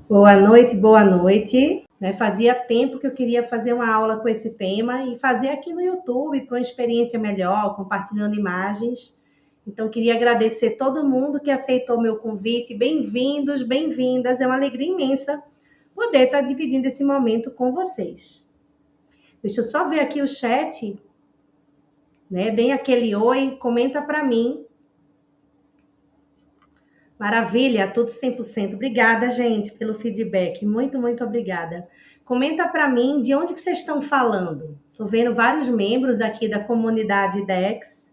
Boa noite, boa noite. Fazia tempo que eu queria fazer uma aula com esse tema e fazer aqui no YouTube para uma experiência melhor, compartilhando imagens. Então, queria agradecer todo mundo que aceitou meu convite. Bem-vindos, bem-vindas. É uma alegria imensa poder estar dividindo esse momento com vocês. Deixa eu só ver aqui o chat, né? Deem aquele oi, comenta para mim. Maravilha, tudo 100%. Obrigada, gente, pelo feedback. Muito, muito obrigada. Comenta para mim de onde que vocês estão falando. Estou vendo vários membros aqui da comunidade DEX,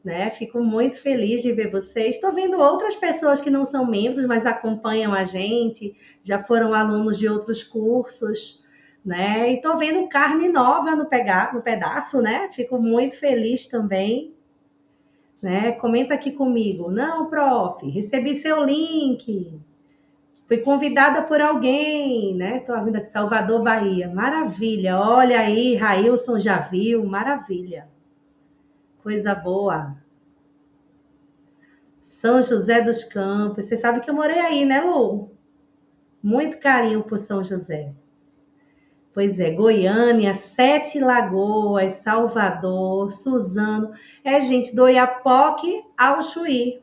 né? Fico muito feliz de ver vocês. Estou vendo outras pessoas que não são membros, mas acompanham a gente, já foram alunos de outros cursos, né? E estou vendo carne nova no pedaço, né? Fico muito feliz também. Né? Comenta aqui comigo. Não, prof, recebi seu link. Fui convidada por alguém, né? Estou vindo aqui, Salvador, Bahia. Maravilha. Olha aí, Railson já viu. Maravilha. Coisa boa. São José dos Campos. Você sabe que eu morei aí, né, Lu? Muito carinho por São José. Pois é, Goiânia, Sete Lagoas, Salvador, Suzano. Gente, do Oiapoque ao Chuí.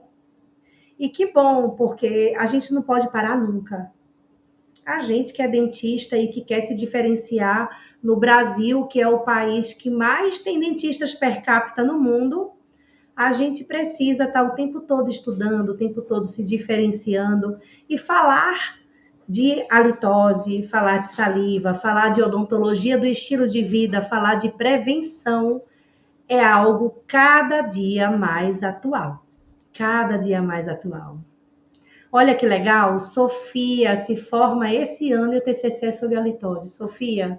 E que bom, porque a gente não pode parar nunca. A gente que é dentista e que quer se diferenciar no Brasil, que é o país que mais tem dentistas per capita no mundo, a gente precisa estar o tempo todo estudando, o tempo todo se diferenciando e falar de halitose, falar de saliva, falar de odontologia do estilo de vida, falar de prevenção é algo cada dia mais atual. Cada dia mais atual. Olha que legal, Sofia se forma esse ano e o TCC é sobre halitose. Sofia,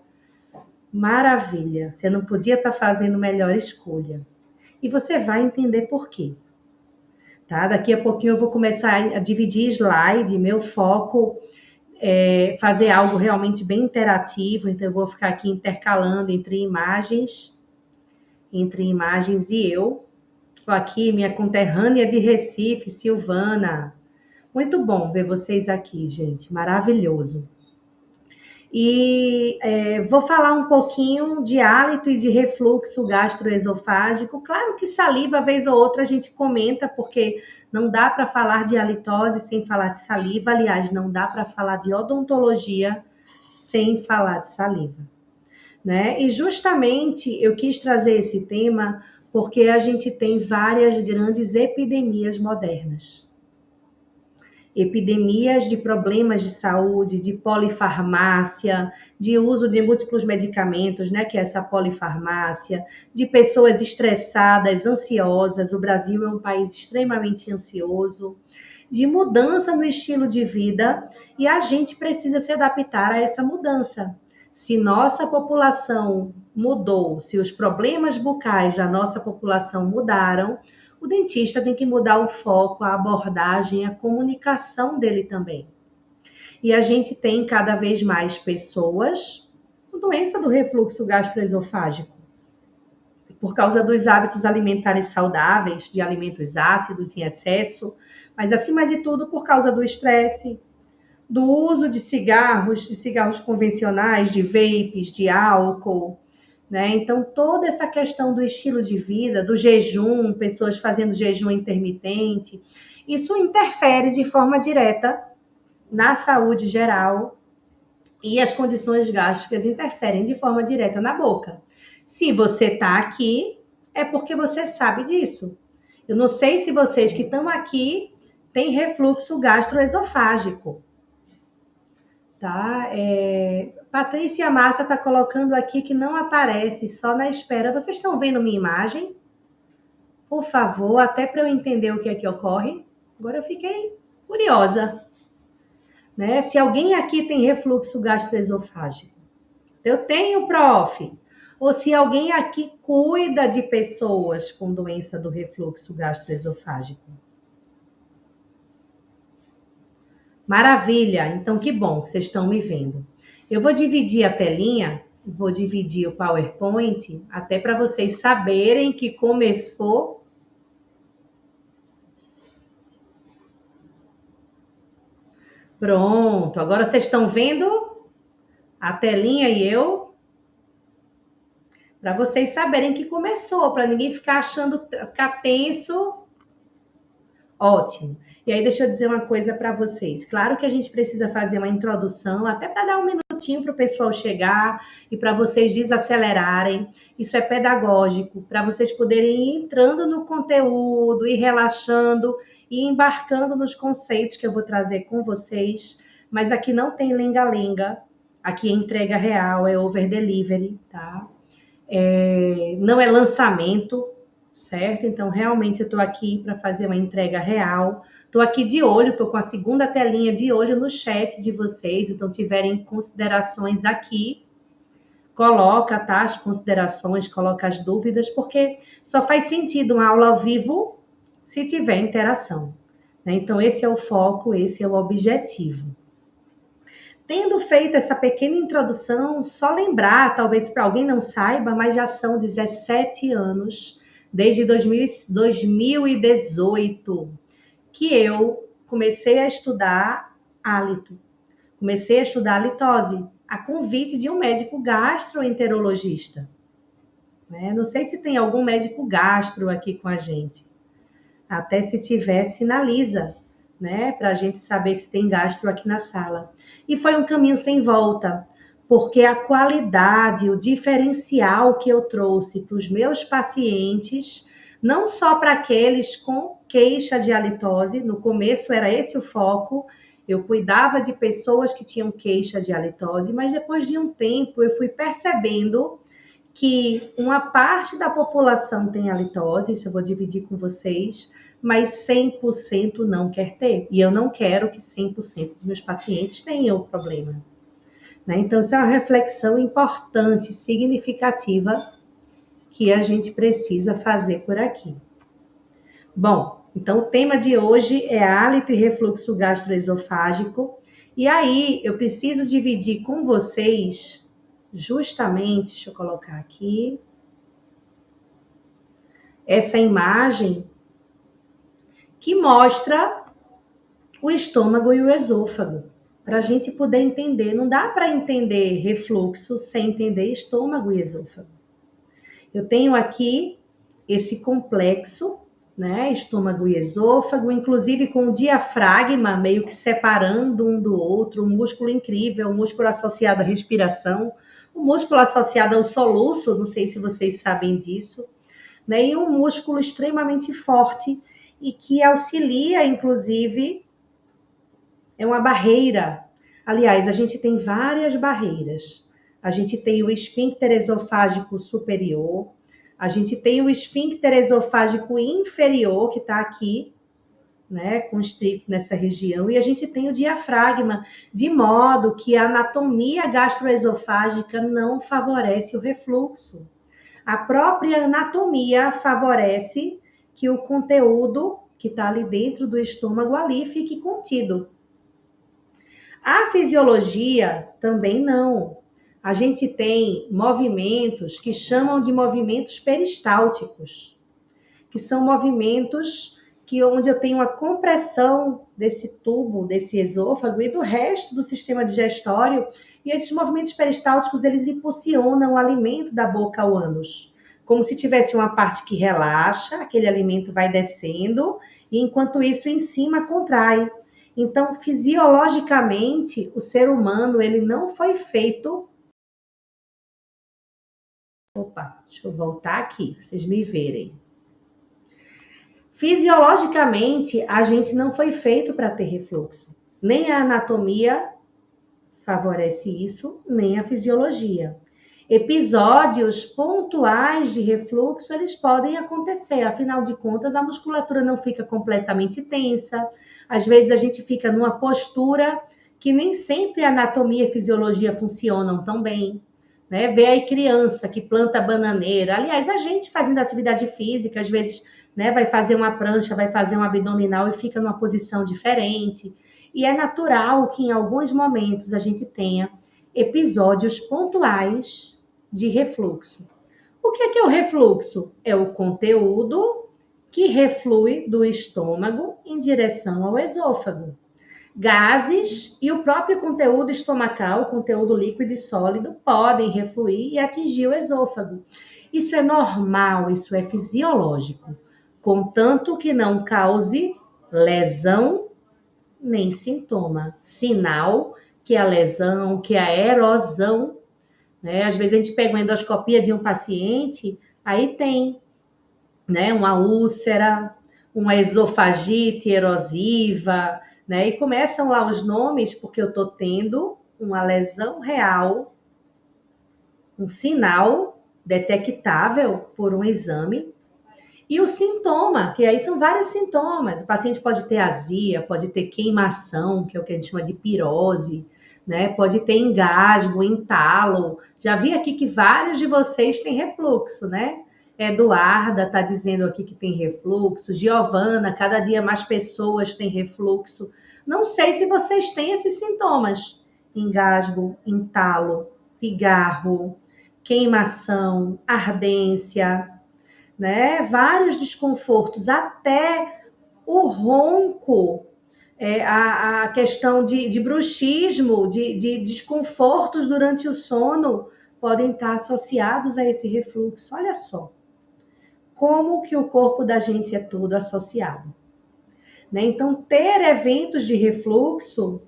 maravilha, você não podia estar fazendo melhor escolha. E você vai entender por quê. Tá? Daqui a pouquinho eu vou começar a dividir slide, meu foco é fazer algo realmente bem interativo, então eu vou ficar aqui intercalando entre imagens e eu. Estou aqui, minha conterrânea de Recife, Silvana. Muito bom ver vocês aqui, gente. Maravilhoso. E vou falar um pouquinho de hálito e de refluxo gastroesofágico. Claro que saliva, vez ou outra, a gente comenta, porque não dá para falar de halitose sem falar de saliva. Aliás, não dá para falar de odontologia sem falar de saliva. Né? E justamente eu quis trazer esse tema porque a gente tem várias grandes epidemias modernas. Epidemias de problemas de saúde, de polifarmácia, de uso de múltiplos medicamentos, né, que é essa polifarmácia, de pessoas estressadas, ansiosas. O Brasil é um país extremamente ansioso, de mudança no estilo de vida, e a gente precisa se adaptar a essa mudança. Se nossa população mudou, se os problemas bucais da nossa população mudaram, o dentista tem que mudar o foco, a abordagem, a comunicação dele também. E a gente tem cada vez mais pessoas com doença do refluxo gastroesofágico, por causa dos hábitos alimentares saudáveis, de alimentos ácidos em excesso, mas acima de tudo por causa do estresse, do uso de cigarros convencionais, de vapes, de álcool, né? Então, toda essa questão do estilo de vida, do jejum, pessoas fazendo jejum intermitente, isso interfere de forma direta na saúde geral e as condições gástricas interferem de forma direta na boca. Se você está aqui, é porque você sabe disso. Eu não sei se vocês que estão aqui têm refluxo gastroesofágico. Tá? Patrícia Massa está colocando aqui que não aparece, só na espera. Vocês estão vendo minha imagem? Por favor, até para eu entender o que é que ocorre. Agora eu fiquei curiosa. Né? Se alguém aqui tem refluxo gastroesofágico. Eu tenho, prof. Ou se alguém aqui cuida de pessoas com doença do refluxo gastroesofágico. Maravilha, então que bom que vocês estão me vendo. Eu vou dividir a telinha, vou dividir o PowerPoint, até para vocês saberem que começou. Pronto, agora vocês estão vendo a telinha e eu? Para vocês saberem que começou, para ninguém ficar achando, ficar tenso. Ótimo. E aí, deixa eu dizer uma coisa para vocês. Claro que a gente precisa fazer uma introdução, até para dar um minutinho para o pessoal chegar e para vocês desacelerarem. Isso é pedagógico, para vocês poderem ir entrando no conteúdo, ir relaxando e embarcando nos conceitos que eu vou trazer com vocês. Mas aqui não tem lenga-lenga, aqui é entrega real, é over delivery, tá? Não é lançamento, certo? Então, realmente, eu estou aqui para fazer uma entrega real. Estou aqui de olho, estou com a segunda telinha de olho no chat de vocês. Então, tiverem considerações aqui, coloca, tá? As considerações, coloca as dúvidas, porque só faz sentido uma aula ao vivo se tiver interação, né? Então, esse é o foco, esse é o objetivo. Tendo feito essa pequena introdução, só lembrar, talvez para alguém não saiba, mas já são 17 anos, desde 2018, que eu comecei a estudar hálito. Comecei a estudar halitose, a convite de um médico gastroenterologista. Não sei se tem algum médico gastro aqui com a gente. Até se tiver, sinaliza, para a gente saber se tem gastro aqui na sala. E foi um caminho sem volta, porque a qualidade, o diferencial que eu trouxe para os meus pacientes, não só para aqueles com queixa de halitose, no começo era esse o foco, eu cuidava de pessoas que tinham queixa de halitose, mas depois de um tempo eu fui percebendo que uma parte da população tem halitose, isso eu vou dividir com vocês, mas 100% não quer ter. E eu não quero que 100% dos meus pacientes tenham o problema. Então, isso é uma reflexão importante, significativa, que a gente precisa fazer por aqui. Bom, então o tema de hoje é hálito e refluxo gastroesofágico. E aí, eu preciso dividir com vocês justamente, deixa eu colocar aqui, essa imagem que mostra o estômago e o esôfago, para a gente poder entender. Não dá para entender refluxo sem entender estômago e esôfago. Eu tenho aqui esse complexo, estômago e esôfago, inclusive com o diafragma meio que separando um do outro, um músculo incrível, um músculo associado à respiração, um músculo associado ao soluço, não sei se vocês sabem disso, e um músculo extremamente forte e que auxilia, inclusive, é uma barreira. Aliás, a gente tem várias barreiras. A gente tem o esfíncter esofágico superior, a gente tem o esfíncter esofágico inferior, que está aqui, constrito nessa região, e a gente tem o diafragma, de modo que a anatomia gastroesofágica não favorece o refluxo. A própria anatomia favorece que o conteúdo que está ali dentro do estômago ali fique contido. A fisiologia também não. A gente tem movimentos que chamam de movimentos peristálticos, que são movimentos onde eu tenho uma compressão desse tubo, desse esôfago e do resto do sistema digestório, e esses movimentos peristálticos, eles impulsionam o alimento da boca ao ânus, como se tivesse uma parte que relaxa, aquele alimento vai descendo, e enquanto isso, em cima contrai. Então, fisiologicamente, o ser humano, ele não foi feito... Opa, deixa eu voltar aqui, pra vocês me verem. Fisiologicamente, a gente não foi feito para ter refluxo. Nem a anatomia favorece isso, nem a fisiologia. Episódios pontuais de refluxo, eles podem acontecer. Afinal de contas, a musculatura não fica completamente tensa. Às vezes, a gente fica numa postura que nem sempre a anatomia e fisiologia funcionam tão bem. Vê aí criança que planta bananeira. Aliás, a gente fazendo atividade física, às vezes... vai fazer uma prancha, vai fazer um abdominal e fica numa posição diferente. E é natural que em alguns momentos a gente tenha episódios pontuais de refluxo. O que é o refluxo? É o conteúdo que reflui do estômago em direção ao esôfago. Gases e o próprio conteúdo estomacal, conteúdo líquido e sólido, podem refluir e atingir o esôfago. Isso é normal, isso é fisiológico, contanto que não cause lesão nem sintoma. Sinal que a lesão, que a erosão, né? Às vezes a gente pega uma endoscopia de um paciente, aí tem, né, uma úlcera, uma esofagite erosiva, né? E começam lá os nomes, porque eu estou tendo uma lesão real, um sinal detectável por um exame. E o sintoma, que aí são vários sintomas. O paciente pode ter azia, pode ter queimação, que é o que a gente chama de pirose, né? Pode ter engasgo, entalo. Já vi aqui que vários de vocês têm refluxo, né? Eduarda está dizendo aqui que tem refluxo. Giovana, cada dia mais pessoas têm refluxo. Não sei se vocês têm esses sintomas. Engasgo, entalo, pigarro, queimação, ardência, né? Vários desconfortos, até o ronco, a questão de bruxismo, de desconfortos durante o sono, podem estar associados a esse refluxo. Olha só, como que o corpo da gente é todo associado, né? Então, ter eventos de refluxo,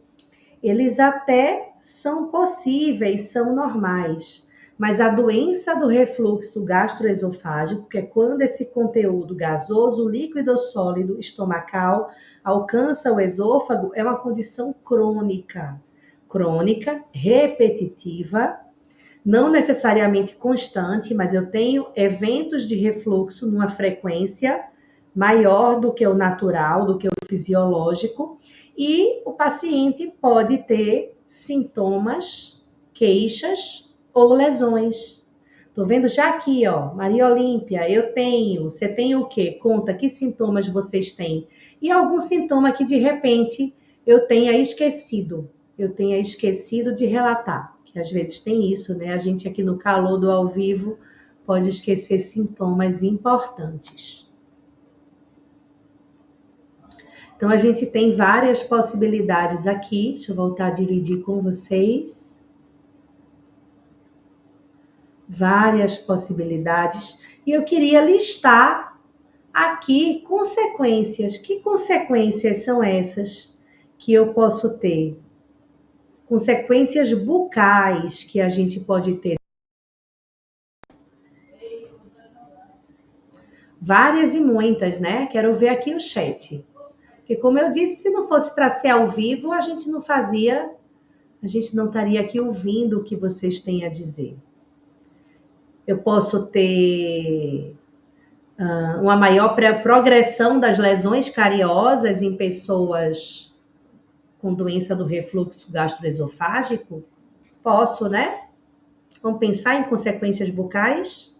eles até são possíveis, são normais. Mas a doença do refluxo gastroesofágico, que é quando esse conteúdo gasoso, líquido ou sólido estomacal alcança o esôfago, é uma condição crônica. Crônica, repetitiva, não necessariamente constante, mas eu tenho eventos de refluxo numa frequência maior do que o natural, do que o fisiológico, e o paciente pode ter sintomas, queixas ou lesões. Tô vendo já aqui, ó, Maria Olímpia, eu tenho, você tem o quê? Conta que sintomas vocês têm. E algum sintoma que de repente eu tenha esquecido de relatar, que às vezes tem isso, né? A gente aqui no calor do ao vivo pode esquecer sintomas importantes. Então, a gente tem várias possibilidades aqui. Deixa eu voltar a dividir com vocês. Várias possibilidades. E eu queria listar aqui consequências. Que consequências são essas que eu posso ter? Consequências bucais que a gente pode ter. Várias e muitas, né? Quero ver aqui o chat. Porque, como eu disse, se não fosse para ser ao vivo, a gente não estaria aqui ouvindo o que vocês têm a dizer. Eu posso ter uma maior progressão das lesões cariosas em pessoas com doença do refluxo gastroesofágico? Posso, né? Vamos pensar em consequências bucais?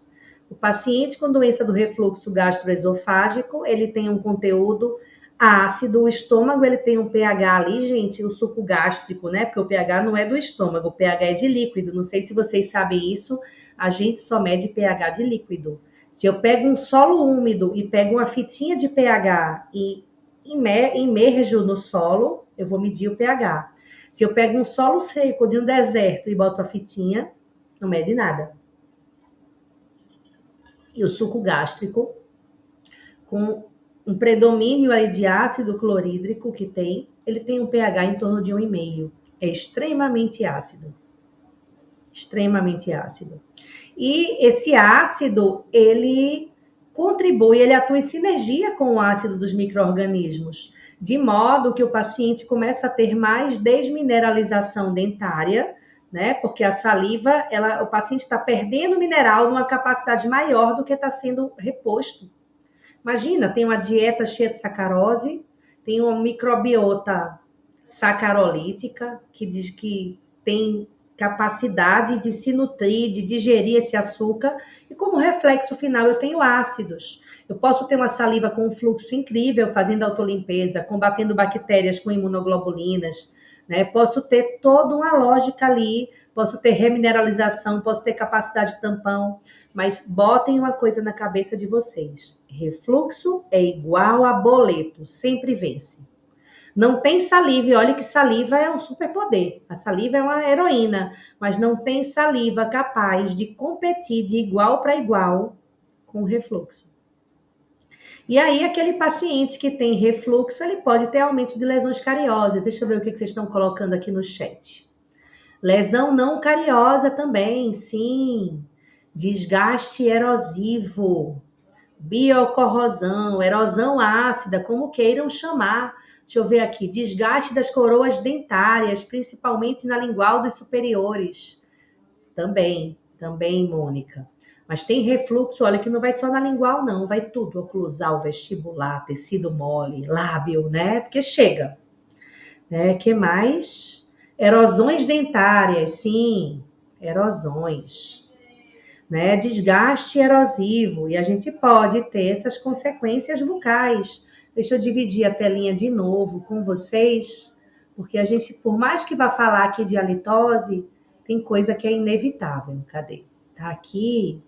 O paciente com doença do refluxo gastroesofágico, ele tem um conteúdo ácido, o estômago ele tem um pH ali, gente, o suco gástrico, né? Porque o pH não é do estômago, o pH é de líquido. Não sei se vocês sabem isso, a gente só mede pH de líquido. Se eu pego um solo úmido e pego uma fitinha de pH e imerjo no solo, eu vou medir o pH. Se eu pego um solo seco de um deserto e boto a fitinha, não mede nada. E o suco gástrico, com um predomínio aí de ácido clorídrico que tem, ele tem um pH em torno de 1,5. É extremamente ácido. Extremamente ácido. E esse ácido, ele contribui, ele atua em sinergia com o ácido dos micro-organismos, de modo que o paciente começa a ter mais desmineralização dentária, né? Porque a saliva, o paciente está perdendo mineral numa capacidade maior do que está sendo reposto. Imagina, tem uma dieta cheia de sacarose, tem uma microbiota sacarolítica, que diz que tem capacidade de se nutrir, de digerir esse açúcar, e como reflexo final eu tenho ácidos. Eu posso ter uma saliva com um fluxo incrível, fazendo autolimpeza, combatendo bactérias com imunoglobulinas, né? Posso ter toda uma lógica ali, posso ter remineralização, posso ter capacidade de tampão, mas botem uma coisa na cabeça de vocês. Refluxo é igual a boleto, sempre vence. Não tem saliva, e olha que saliva é um superpoder. A saliva é uma heroína, mas não tem saliva capaz de competir de igual para igual com o refluxo. E aí, aquele paciente que tem refluxo, ele pode ter aumento de lesões cariosas. Deixa eu ver o que vocês estão colocando aqui no chat. Lesão não cariosa também, sim. Desgaste erosivo, biocorrosão, erosão ácida, como queiram chamar. Deixa eu ver aqui. Desgaste das coroas dentárias, principalmente na lingual dos superiores. Também, Mônica. Mas tem refluxo, olha, que não vai só na lingual, não. Vai tudo, oclusal, vestibular, tecido mole, lábio, né? Porque chega. Que mais? Erosões dentárias, sim. Erosões. Né? Desgaste erosivo. E a gente pode ter essas consequências bucais. Deixa eu dividir a telinha de novo com vocês. Porque a gente, por mais que vá falar aqui de halitose, tem coisa que é inevitável. Cadê? Tá aqui.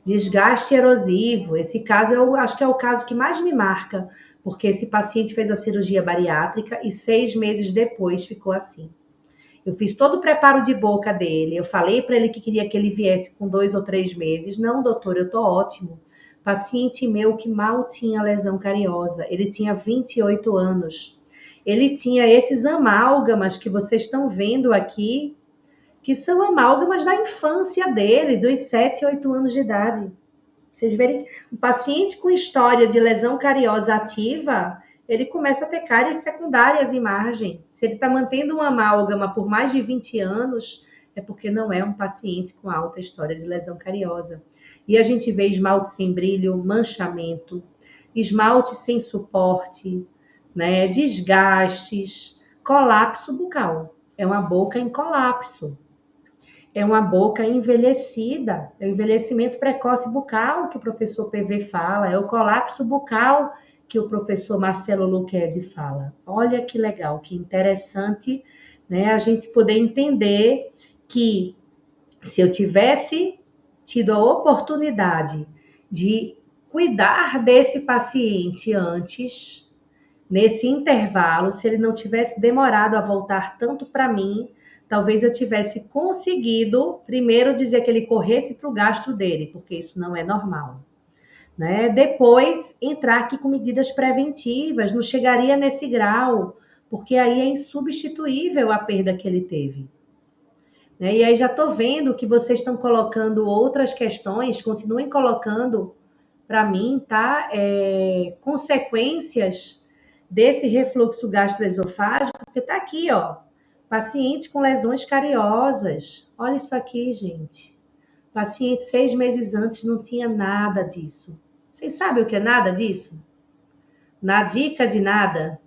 Desgaste erosivo. Esse caso eu acho que é o caso que mais me marca, porque esse paciente fez a cirurgia bariátrica e 6 meses depois ficou assim. Eu fiz todo o preparo de boca dele, eu falei para ele que queria que ele viesse com 2 ou 3 meses. Não, doutor, eu tô ótimo. Paciente meu que mal tinha lesão cariosa, ele tinha 28 anos. Ele tinha esses amálgamas que vocês estão vendo aqui, que são amálgamas da infância dele, dos 7, 8 anos de idade. Vocês verem, um paciente com história de lesão cariosa ativa, ele começa a ter cáries secundárias em margem. Se ele está mantendo uma amálgama por mais de 20 anos, é porque não é um paciente com alta história de lesão cariosa. E a gente vê esmalte sem brilho, manchamento, esmalte sem suporte, né, desgastes, colapso bucal. É uma boca em colapso. É uma boca envelhecida, é o envelhecimento precoce bucal que o professor PV fala, é o colapso bucal que o professor Marcelo Lucchesi fala. Olha que legal, que interessante, né, a gente poder entender que se eu tivesse tido a oportunidade de cuidar desse paciente antes, nesse intervalo, se ele não tivesse demorado a voltar tanto para mim, talvez eu tivesse conseguido, primeiro, dizer que ele corresse para o gasto dele, porque isso não é normal. Né? Depois, entrar aqui com medidas preventivas, não chegaria nesse grau, porque aí é insubstituível a perda que ele teve. Né? E aí já estou vendo que vocês estão colocando outras questões, continuem colocando para mim, tá? Consequências desse refluxo gastroesofágico, porque tá aqui, ó. Paciente com lesões cariosas. Olha isso aqui, gente. Paciente 6 meses antes não tinha nada disso. Vocês sabem o que é nada disso? Na dica de nada.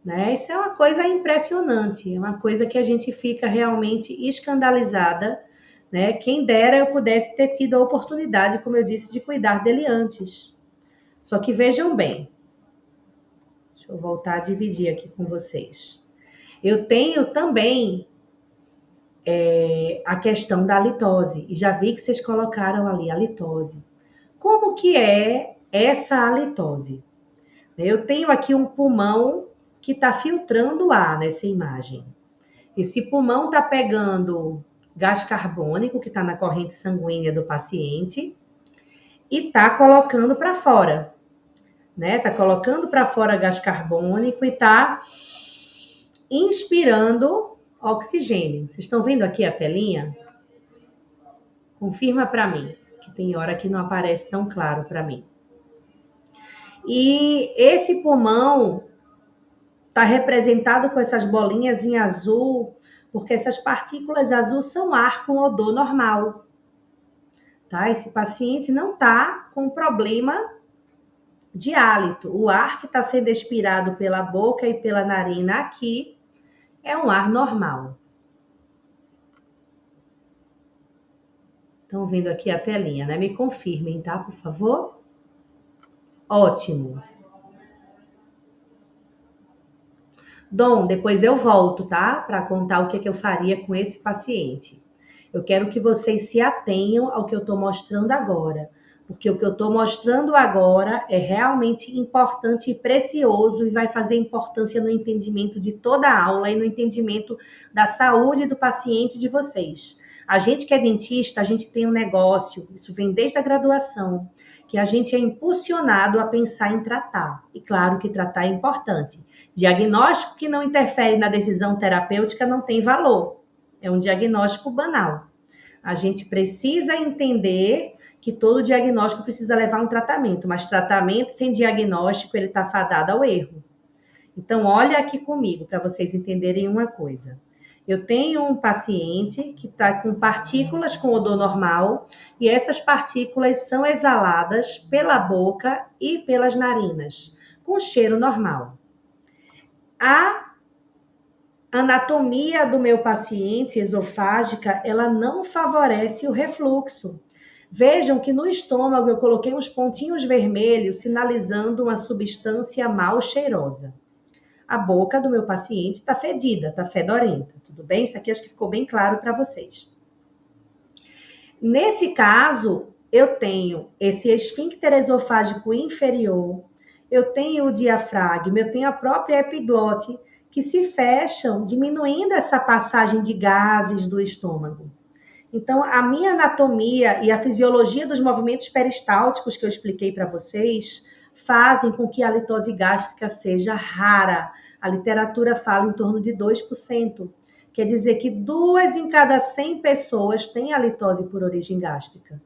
Né? Isso é uma coisa impressionante. É uma coisa que a gente fica realmente escandalizada. Né? Quem dera eu pudesse ter tido a oportunidade, como eu disse, de cuidar dele antes. Só que vejam bem. Deixa eu voltar a dividir aqui com vocês. Eu tenho também a questão da halitose. E já vi que vocês colocaram ali a halitose. Como que é essa halitose? Eu tenho aqui um pulmão que está filtrando ar nessa imagem. Esse pulmão está pegando gás carbônico, que está na corrente sanguínea do paciente, e está colocando para fora. Né? Está colocando para fora gás carbônico e está inspirando oxigênio. Vocês estão vendo aqui a telinha? Confirma para mim, que tem hora que não aparece tão claro para mim. E esse pulmão está representado com essas bolinhas em azul, porque essas partículas azuis são ar com odor normal. Tá? Esse paciente não está com problema de hálito. O ar que está sendo expirado pela boca e pela narina aqui é um ar normal. Estão vendo aqui a telinha, né? Me confirmem, tá? Por favor. Ótimo. Dom, depois eu volto, tá? Para contar o que eu faria com esse paciente. Eu quero que vocês se atenham ao que eu estou mostrando agora. Porque o que eu estou mostrando agora é realmente importante e precioso e vai fazer importância no entendimento de toda a aula e no entendimento da saúde do paciente de vocês. A gente que é dentista, a gente tem um negócio, isso vem desde a graduação, que a gente é impulsionado a pensar em tratar. E claro que tratar é importante. Diagnóstico que não interfere na decisão terapêutica não tem valor. É um diagnóstico banal. A gente precisa entender que todo diagnóstico precisa levar um tratamento, mas tratamento sem diagnóstico, ele está fadado ao erro. Então, olha aqui comigo, para vocês entenderem uma coisa. Eu tenho um paciente que está com partículas com odor normal e essas partículas são exaladas pela boca e pelas narinas, com cheiro normal. A anatomia do meu paciente esofágica, ela não favorece o refluxo. Vejam que no estômago eu coloquei uns pontinhos vermelhos sinalizando uma substância mal cheirosa. A boca do meu paciente está fedida, está fedorenta, tudo bem? Isso aqui acho que ficou bem claro para vocês. Nesse caso, eu tenho esse esfíncter esofágico inferior, eu tenho o diafragma, eu tenho a própria epiglote, que se fecham, diminuindo essa passagem de gases do estômago. Então, a minha anatomia e a fisiologia dos movimentos peristálticos que eu expliquei para vocês fazem com que a litose gástrica seja rara. A literatura fala em torno de 2%. Quer dizer que 2 em cada 100 pessoas têm a litose por origem gástrica.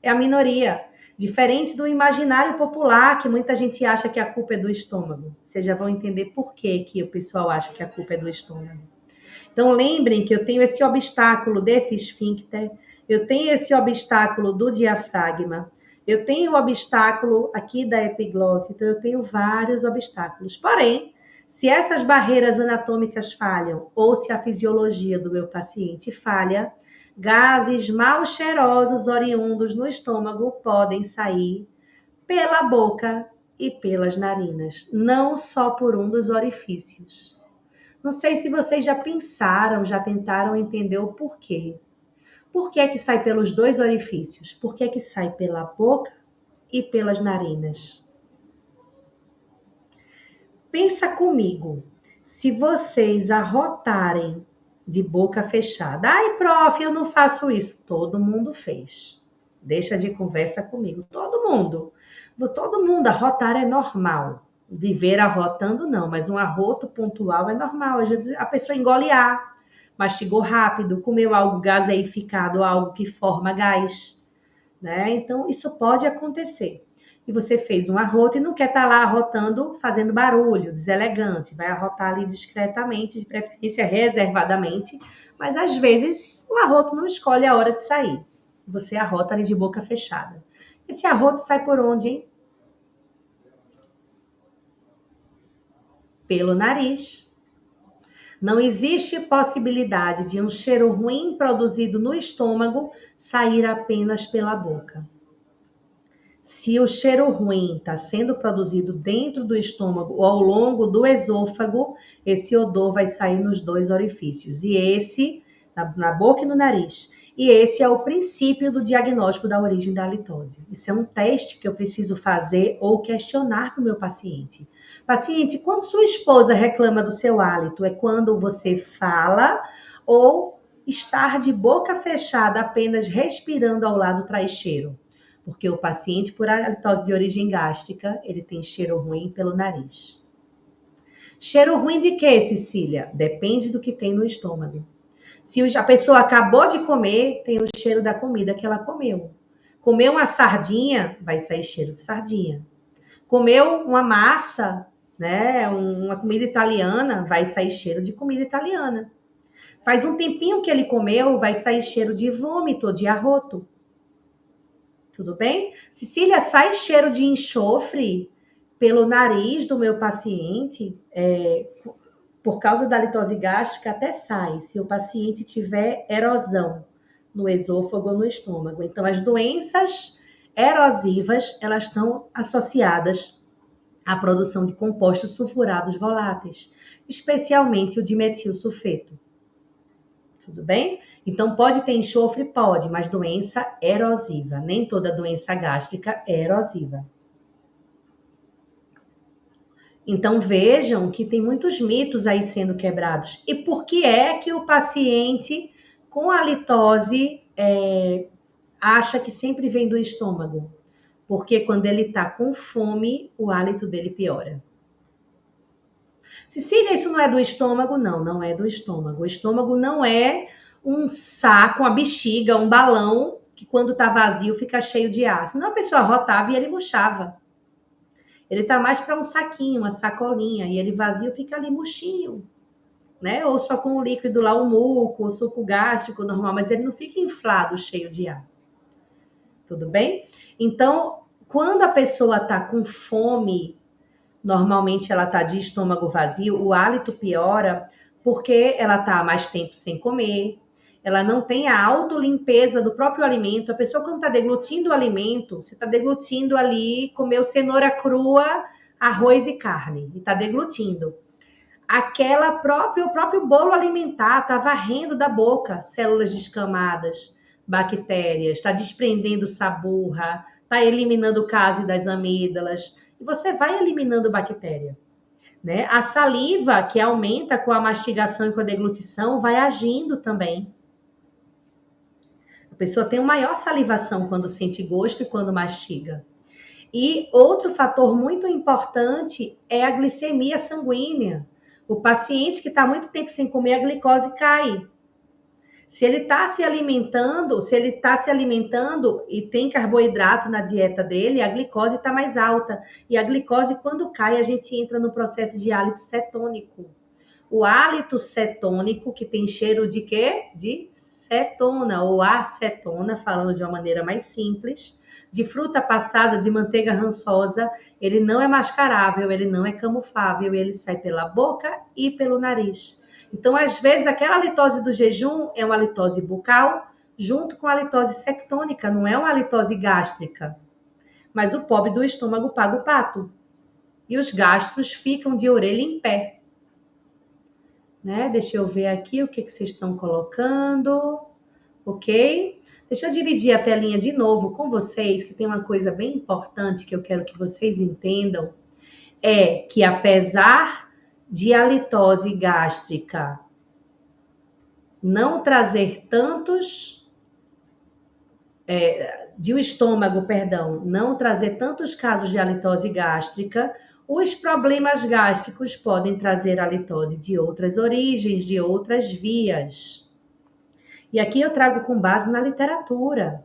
É a minoria. Diferente do imaginário popular, que muita gente acha que a culpa é do estômago. Vocês já vão entender por que o pessoal acha que a culpa é do estômago. Então, lembrem que eu tenho esse obstáculo desse esfíncter, eu tenho esse obstáculo do diafragma, eu tenho o obstáculo aqui da epiglote, então eu tenho vários obstáculos. Porém, se essas barreiras anatômicas falham ou se a fisiologia do meu paciente falha, gases mal cheirosos oriundos no estômago podem sair pela boca e pelas narinas, não só por um dos orifícios. Não sei se vocês já pensaram, já tentaram entender o porquê. Por que é que sai pelos 2 orifícios? Por que é que sai pela boca e pelas narinas? Pensa comigo, se vocês arrotarem de boca fechada. Ai, prof, eu não faço isso. Todo mundo fez. Deixa de conversa comigo. Todo mundo. Arrotar é normal. Viver arrotando não, mas um arroto pontual é normal. A pessoa engole ar, mastigou rápido, comeu algo gaseificado, algo que forma gás, né? Então, isso pode acontecer. E você fez um arroto e não quer estar lá arrotando, fazendo barulho, deselegante. Vai arrotar ali discretamente, de preferência reservadamente, mas às vezes o arroto não escolhe a hora de sair. Você arrota ali de boca fechada. Esse arroto sai por onde, hein? Pelo nariz. Não existe possibilidade de um cheiro ruim produzido no estômago sair apenas pela boca. Se o cheiro ruim está sendo produzido dentro do estômago ou ao longo do esôfago, esse odor vai sair nos 2 orifícios. E esse, na boca e no nariz. E esse é o princípio do diagnóstico da origem da halitose. Isso é um teste que eu preciso fazer ou questionar para o meu paciente. Paciente, quando sua esposa reclama do seu hálito, é quando você fala ou estar de boca fechada apenas respirando ao lado traz cheiro? Porque o paciente por halitose de origem gástrica, ele tem cheiro ruim pelo nariz. Cheiro ruim de quê, Cecília? Depende do que tem no estômago. Se a pessoa acabou de comer, tem o cheiro da comida que ela comeu. Comeu uma sardinha, vai sair cheiro de sardinha. Comeu uma massa, né, uma comida italiana, vai sair cheiro de comida italiana. Faz um tempinho que ele comeu, vai sair cheiro de vômito, de arroto. Tudo bem? Cecília, sai cheiro de enxofre pelo nariz do meu paciente, por causa da litose gástrica, até sai, se o paciente tiver erosão no esôfago ou no estômago. Então, as doenças erosivas, elas estão associadas à produção de compostos sulfurados voláteis, especialmente o dimetilsulfeto. Tudo bem? Então, pode ter enxofre? Pode, mas doença erosiva. Nem toda doença gástrica é erosiva. Então, vejam que tem muitos mitos aí sendo quebrados. E por que é que o paciente com halitose acha que sempre vem do estômago? Porque quando ele está com fome, o hálito dele piora. Cecília, isso não é do estômago? Não, não é do estômago. O estômago não é um saco, uma bexiga, um balão que quando está vazio fica cheio de ar. Senão a pessoa rotava e ele murchava. Ele tá mais para um saquinho, uma sacolinha, e ele vazio fica ali murchinho, né? Ou só com o líquido lá, o muco, o suco gástrico normal, mas ele não fica inflado, cheio de ar. Tudo bem? Então, quando a pessoa tá com fome, normalmente ela tá de estômago vazio, o hálito piora porque ela tá mais tempo sem comer, ela não tem a autolimpeza do próprio alimento. A pessoa, quando está deglutindo o alimento, você está deglutindo ali, comeu cenoura crua, arroz e carne, e está deglutindo. O próprio bolo alimentar está varrendo da boca células descamadas, bactérias, está desprendendo saburra, está eliminando o caso das amígdalas, e você vai eliminando bactéria. Né? A saliva, que aumenta com a mastigação e com a deglutição, vai agindo também. A pessoa tem uma maior salivação quando sente gosto e quando mastiga. E outro fator muito importante é a glicemia sanguínea. O paciente que está muito tempo sem comer, a glicose cai. Se ele está se alimentando e tem carboidrato na dieta dele, a glicose está mais alta. E a glicose, quando cai, a gente entra no processo de hálito cetônico. O hálito cetônico, que tem cheiro de quê? De cetona ou acetona, falando de uma maneira mais simples, de fruta passada, de manteiga rançosa, ele não é mascarável, ele não é camuflável, ele sai pela boca e pelo nariz. Então, às vezes, aquela halitose do jejum é uma halitose bucal, junto com a halitose cetônica, não é uma halitose gástrica. Mas o pobre do estômago paga o pato. E os gastros ficam de orelha em pé. Né? Deixa eu ver aqui o que vocês estão colocando. Ok? Deixa eu dividir a telinha de novo com vocês, que tem uma coisa bem importante que eu quero que vocês entendam. É que apesar de halitose gástrica não trazer de o estômago, perdão, não trazer tantos casos de halitose gástrica, os problemas gástricos podem trazer halitose de outras origens, de outras vias. E aqui eu trago com base na literatura.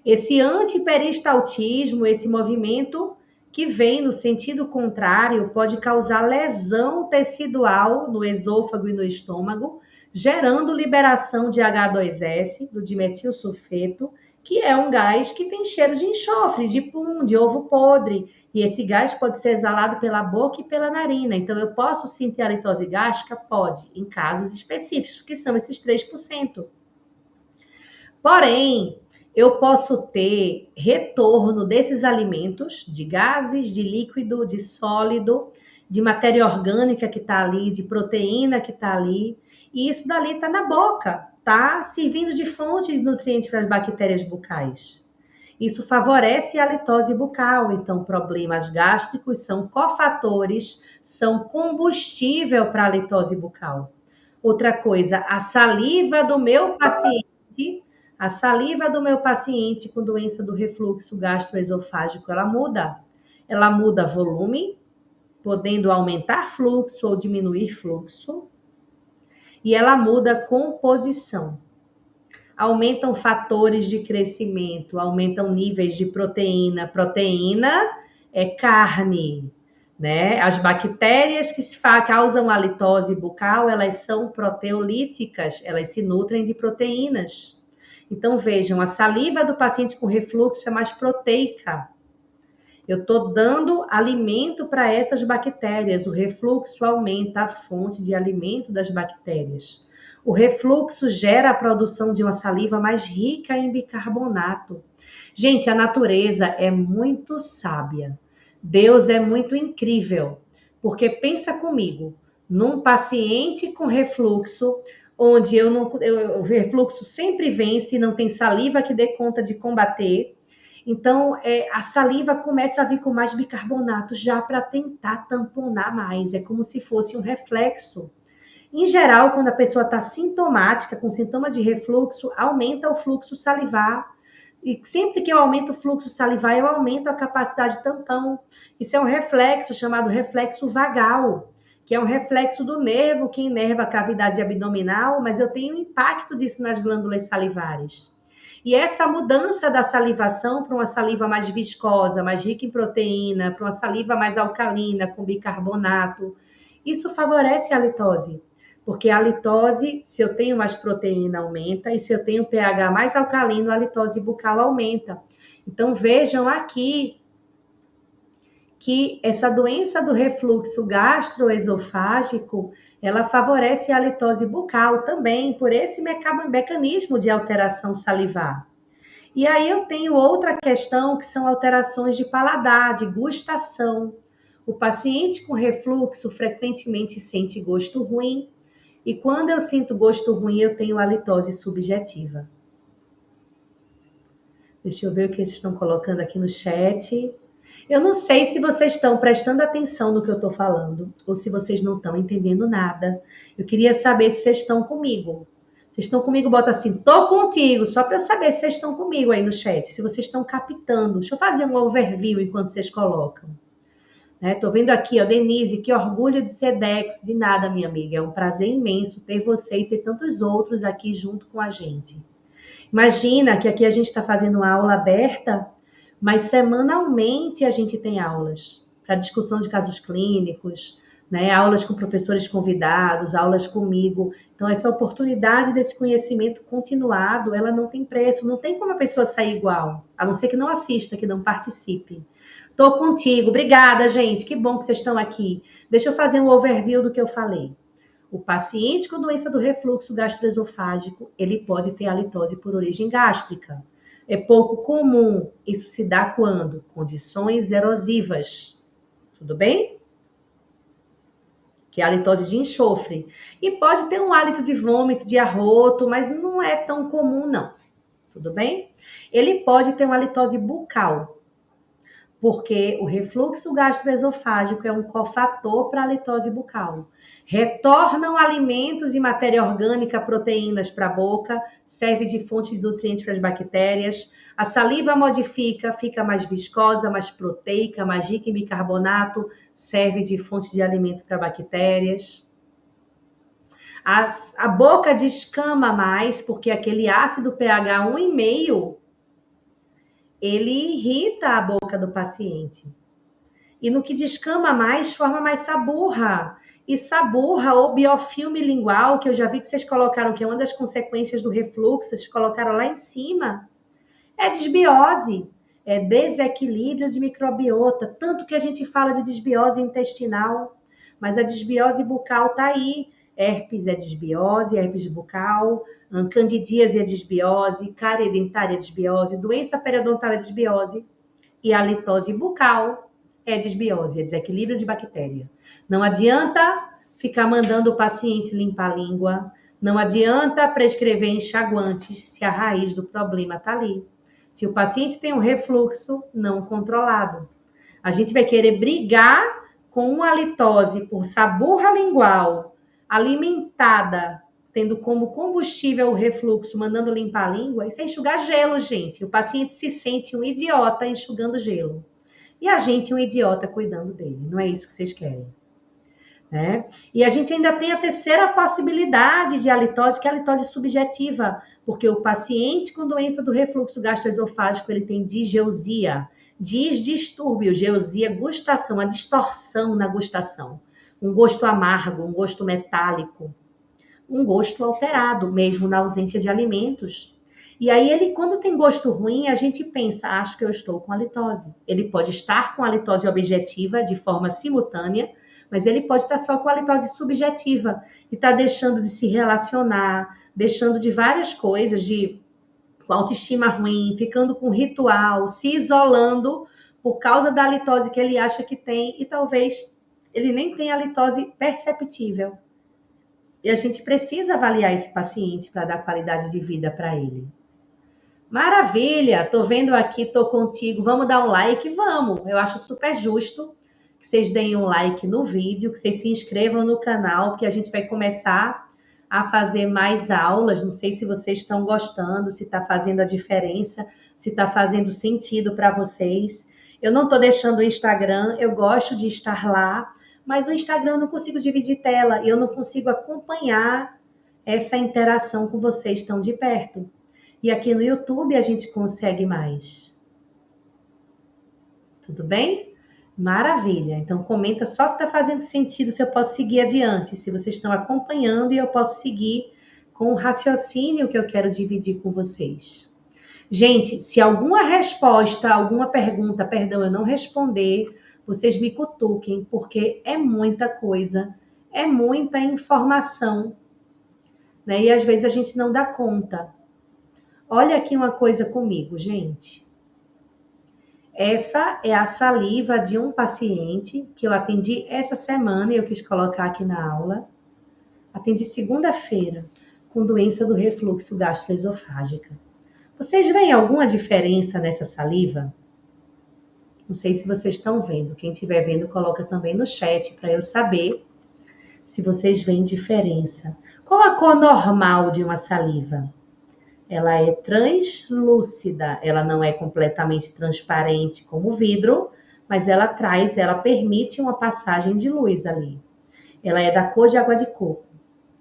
Esse antiperistaltismo, esse movimento que vem no sentido contrário, pode causar lesão tecidual no esôfago e no estômago, gerando liberação de H2S, do dimetilsulfeto, que é um gás que tem cheiro de enxofre, de pum, de ovo podre. E esse gás pode ser exalado pela boca e pela narina. Então, eu posso sim ter halitose gástrica? Pode, em casos específicos, que são esses 3%. Porém, eu posso ter retorno desses alimentos, de gases, de líquido, de sólido, de matéria orgânica que está ali, de proteína que está ali, e isso dali está na boca, tá servindo de fonte de nutrientes para as bactérias bucais. Isso favorece a halitose bucal, então problemas gástricos são cofatores, são combustível para a halitose bucal. Outra coisa, a saliva do meu paciente com doença do refluxo gastroesofágico, ela muda. Ela muda volume, podendo aumentar fluxo ou diminuir fluxo. E ela muda composição. Aumentam fatores de crescimento, aumentam níveis de proteína. Proteína é carne, né? As bactérias que causam halitose bucal, elas são proteolíticas, elas se nutrem de proteínas. Então, vejam, a saliva do paciente com refluxo é mais proteica. Eu estou dando alimento para essas bactérias. O refluxo aumenta a fonte de alimento das bactérias. O refluxo gera a produção de uma saliva mais rica em bicarbonato. Gente, a natureza é muito sábia. Deus é muito incrível. Porque pensa comigo, num paciente com refluxo, onde o refluxo sempre vence, não tem saliva que dê conta de combater. Então, a saliva começa a vir com mais bicarbonato já para tentar tamponar mais. É como se fosse um reflexo. Em geral, quando a pessoa está sintomática, com sintoma de refluxo, aumenta o fluxo salivar. E sempre que eu aumento o fluxo salivar, eu aumento a capacidade de tampão. Isso é um reflexo chamado reflexo vagal, que é um reflexo do nervo que inerva a cavidade abdominal, mas eu tenho impacto disso nas glândulas salivares. E essa mudança da salivação para uma saliva mais viscosa, mais rica em proteína, para uma saliva mais alcalina, com bicarbonato, isso favorece a litose. Porque a litose, se eu tenho mais proteína, aumenta, e se eu tenho pH mais alcalino, a litose bucal aumenta. Então, vejam aqui que essa doença do refluxo gastroesofágico, ela favorece a litose bucal também, por esse mecanismo de alteração salivar. E aí eu tenho outra questão, que são alterações de paladar, de gustação. O paciente com refluxo frequentemente sente gosto ruim, e quando eu sinto gosto ruim, eu tenho halitose subjetiva. Deixa eu ver o que eles estão colocando aqui no chat. Eu não sei se vocês estão prestando atenção no que eu estou falando, ou se vocês não estão entendendo nada. Eu queria saber se vocês estão comigo. Vocês estão comigo? Bota assim, tô contigo, só para eu saber se vocês estão comigo aí no chat, se vocês estão captando. Deixa eu fazer um overview enquanto vocês colocam. Tô vendo aqui, ó, Denise, que orgulho de ser Dex. De nada, minha amiga. É um prazer imenso ter você e ter tantos outros aqui junto com a gente. Imagina que aqui a gente está fazendo uma aula aberta, mas semanalmente a gente tem aulas para discussão de casos clínicos, né? Aulas com professores convidados, aulas comigo. Então, essa oportunidade desse conhecimento continuado, ela não tem preço. Não tem como a pessoa sair igual, a não ser que não assista, que não participe. Tô contigo. Obrigada, gente. Que bom que vocês estão aqui. Deixa eu fazer um overview do que eu falei. O paciente com doença do refluxo gastroesofágico, ele pode ter halitose por origem gástrica. É pouco comum. Isso se dá quando? Condições erosivas. Tudo bem? Que é a halitose de enxofre. E pode ter um hálito de vômito, de arroto, mas não é tão comum, não. Tudo bem? Ele pode ter uma halitose bucal, porque o refluxo gastroesofágico é um cofator para a litose bucal. Retornam alimentos e matéria orgânica, proteínas para a boca, serve de fonte de nutrientes para as bactérias. A saliva modifica, fica mais viscosa, mais proteica, mais rica em bicarbonato, serve de fonte de alimento para bactérias. A boca descama mais, porque aquele ácido pH 1,5 ele irrita a boca do paciente. E no que descama mais, forma mais saburra. E saburra ou biofilme lingual, que eu já vi que vocês colocaram, que é uma das consequências do refluxo, vocês colocaram lá em cima, é desbiose, é desequilíbrio de microbiota. Tanto que a gente fala de desbiose intestinal, mas a desbiose bucal está aí. Herpes é desbiose, herpes bucal, candidíase é desbiose, cárie dentária é desbiose, doença periodontal é desbiose e a halitose bucal é desbiose, é desequilíbrio de bactéria. Não adianta ficar mandando o paciente limpar a língua, não adianta prescrever enxaguantes se a raiz do problema está ali. Se o paciente tem um refluxo não controlado, a gente vai querer brigar com uma halitose por saburra lingual, alimentada, tendo como combustível o refluxo, mandando limpar a língua, isso é enxugar gelo, gente. O paciente se sente um idiota enxugando gelo. E a gente um idiota cuidando dele. Não é isso que vocês querem, né? E a gente ainda tem a terceira possibilidade de halitose, que é a halitose subjetiva, porque o paciente com doença do refluxo gastroesofágico, ele tem disgeusia, distúrbio, geusia, gustação, a distorção na gustação. Um gosto amargo, um gosto metálico, um gosto alterado, mesmo na ausência de alimentos. E aí, ele, quando tem gosto ruim, a gente pensa, acho que eu estou com halitose. Ele pode estar com halitose objetiva de forma simultânea, mas ele pode estar só com halitose subjetiva e está deixando de se relacionar, deixando de várias coisas, com autoestima ruim, ficando com ritual, se isolando por causa da halitose que ele acha que tem e talvez ele nem tenha halitose perceptível. E a gente precisa avaliar esse paciente para dar qualidade de vida para ele. Maravilha! Tô vendo aqui, tô contigo. Vamos dar um like? Vamos! Eu acho super justo que vocês deem um like no vídeo, que vocês se inscrevam no canal, porque a gente vai começar a fazer mais aulas. Não sei se vocês estão gostando, se está fazendo a diferença, se está fazendo sentido para vocês. Eu não estou deixando o Instagram, eu gosto de estar lá, mas o Instagram eu não consigo dividir tela e eu não consigo acompanhar essa interação com vocês tão de perto. E aqui no YouTube a gente consegue mais. Tudo bem? Maravilha. Então comenta só se está fazendo sentido, se eu posso seguir adiante, se vocês estão acompanhando e eu posso seguir com o raciocínio que eu quero dividir com vocês. Gente, se alguma resposta, alguma pergunta, perdão, eu não responder, vocês me cutuquem, porque é muita coisa, é muita informação, né? E às vezes a gente não dá conta. Olha aqui uma coisa comigo, gente. Essa é a saliva de um paciente que eu atendi essa semana e eu quis colocar aqui na aula. Atendi segunda-feira com doença do refluxo gastroesofágica. Vocês veem alguma diferença nessa saliva? Não sei se vocês estão vendo. Quem estiver vendo, coloca também no chat para eu saber se vocês veem diferença. Qual a cor normal de uma saliva? Ela é translúcida, ela não é completamente transparente como vidro, mas ela permite uma passagem de luz ali. Ela é da cor de água de coco.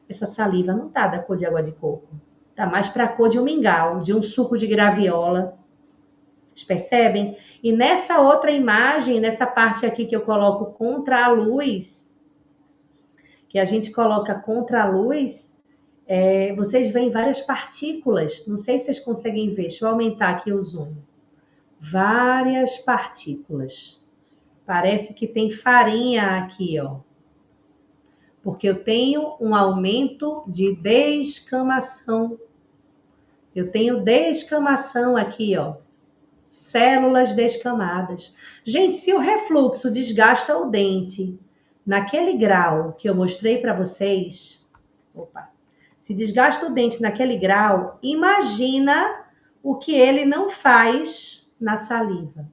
Essa saliva não tá da cor de água de coco. Tá mais para a cor de um mingau, de um suco de graviola. Vocês percebem? E nessa outra imagem, nessa parte aqui que eu coloco contra a luz, que a gente coloca contra a luz, vocês veem várias partículas. Não sei se vocês conseguem ver. Deixa eu aumentar aqui o zoom. Várias partículas. Parece que tem farinha aqui, ó. Porque eu tenho um aumento de descamação. Eu tenho descamação aqui, ó. Células descamadas. Gente, se o refluxo desgasta o dente naquele grau que eu mostrei para vocês... Opa! Se desgasta o dente naquele grau, imagina o que ele não faz na saliva.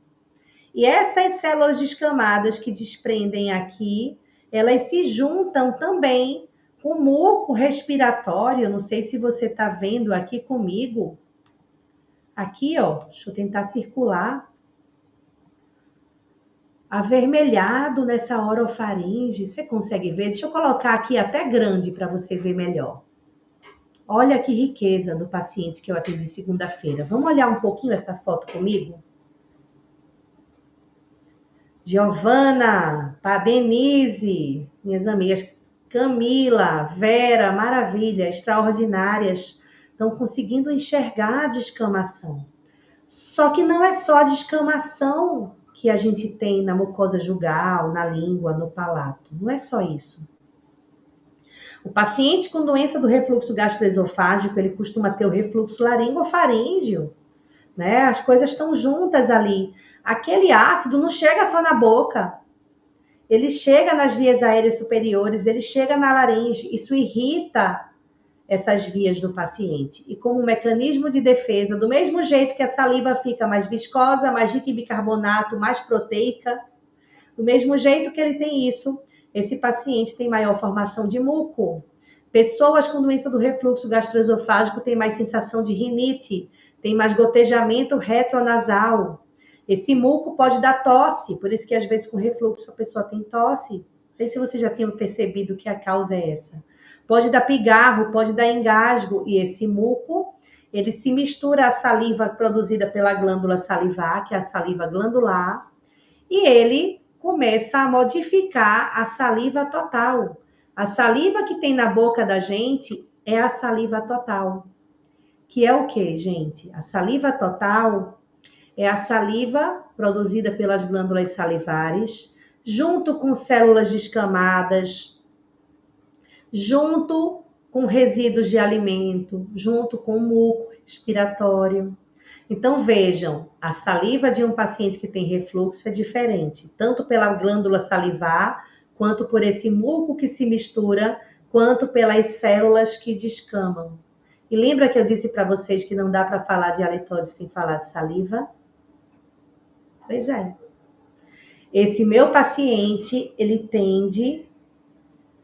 E essas células descamadas que desprendem aqui, elas se juntam também com o muco respiratório. Não sei se você está vendo aqui comigo. Aqui, ó, deixa eu tentar circular. Avermelhado nessa orofaringe. Você consegue ver? Deixa eu colocar aqui até grande para você ver melhor. Olha que riqueza do paciente que eu atendi segunda-feira. Vamos olhar um pouquinho essa foto comigo? Giovana, Denise, minhas amigas, Camila, Vera, maravilha, extraordinárias, estão conseguindo enxergar a descamação. Só que não é só a descamação que a gente tem na mucosa jugal, na língua, no palato. Não é só isso. O paciente com doença do refluxo gastroesofágico, ele costuma ter o refluxo laringofaríngeo, né? As coisas estão juntas ali. Aquele ácido não chega só na boca, ele chega nas vias aéreas superiores, ele chega na laringe, isso irrita essas vias do paciente. E como um mecanismo de defesa, do mesmo jeito que a saliva fica mais viscosa, mais rica em bicarbonato, mais proteica, do mesmo jeito que ele tem isso, esse paciente tem maior formação de muco. Pessoas com doença do refluxo gastroesofágico têm mais sensação de rinite, tem mais gotejamento retronasal. Esse muco pode dar tosse, por isso que às vezes com refluxo a pessoa tem tosse. Não sei se vocês já tinham percebido que a causa é essa. Pode dar pigarro, pode dar engasgo, e esse muco, ele se mistura à saliva produzida pela glândula salivar, que é a saliva glandular, e ele começa a modificar a saliva total. A saliva que tem na boca da gente é a saliva total. Que é o que, gente? A saliva total é a saliva produzida pelas glândulas salivares, junto com células descamadas, junto com resíduos de alimento, junto com muco respiratório. Então, vejam, a saliva de um paciente que tem refluxo é diferente, tanto pela glândula salivar, quanto por esse muco que se mistura quanto pelas células que descamam. E lembra que eu disse para vocês que não dá para falar de halitose sem falar de saliva? Pois é. Esse meu paciente, ele tende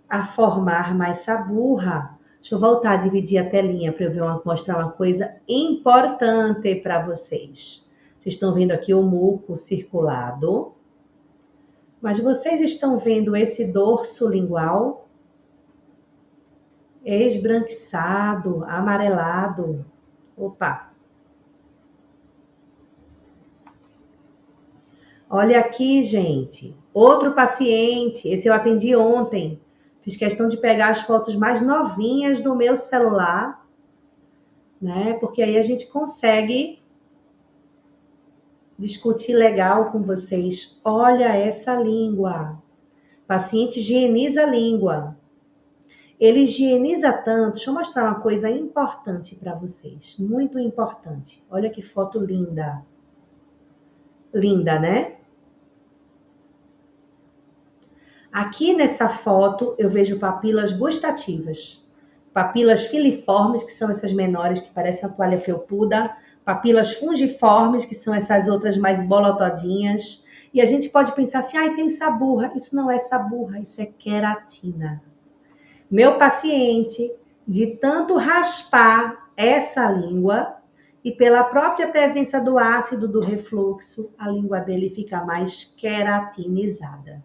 a formar mais saburra. Deixa eu voltar a dividir a telinha para eu mostrar uma coisa importante para vocês. Vocês estão vendo aqui o muco circulado. Mas vocês estão vendo esse dorso lingual? Esbranquiçado, amarelado. Opa! Olha aqui, gente. Outro paciente. Esse eu atendi ontem. Fiz questão de pegar as fotos mais novinhas do meu celular, né? Porque aí a gente consegue discutir legal com vocês. Olha essa língua. O paciente higieniza a língua. Ele higieniza tanto. Deixa eu mostrar uma coisa importante para vocês. Muito importante. Olha que foto linda. Linda, né? Aqui nessa foto eu vejo papilas gustativas. Papilas filiformes, que são essas menores que parecem uma toalha felpuda. Papilas fungiformes, que são essas outras mais bolotodinhas. E a gente pode pensar assim, ai, tem saburra. Isso não é saburra, isso é queratina. Meu paciente, de tanto raspar essa língua, e pela própria presença do ácido do refluxo, a língua dele fica mais queratinizada.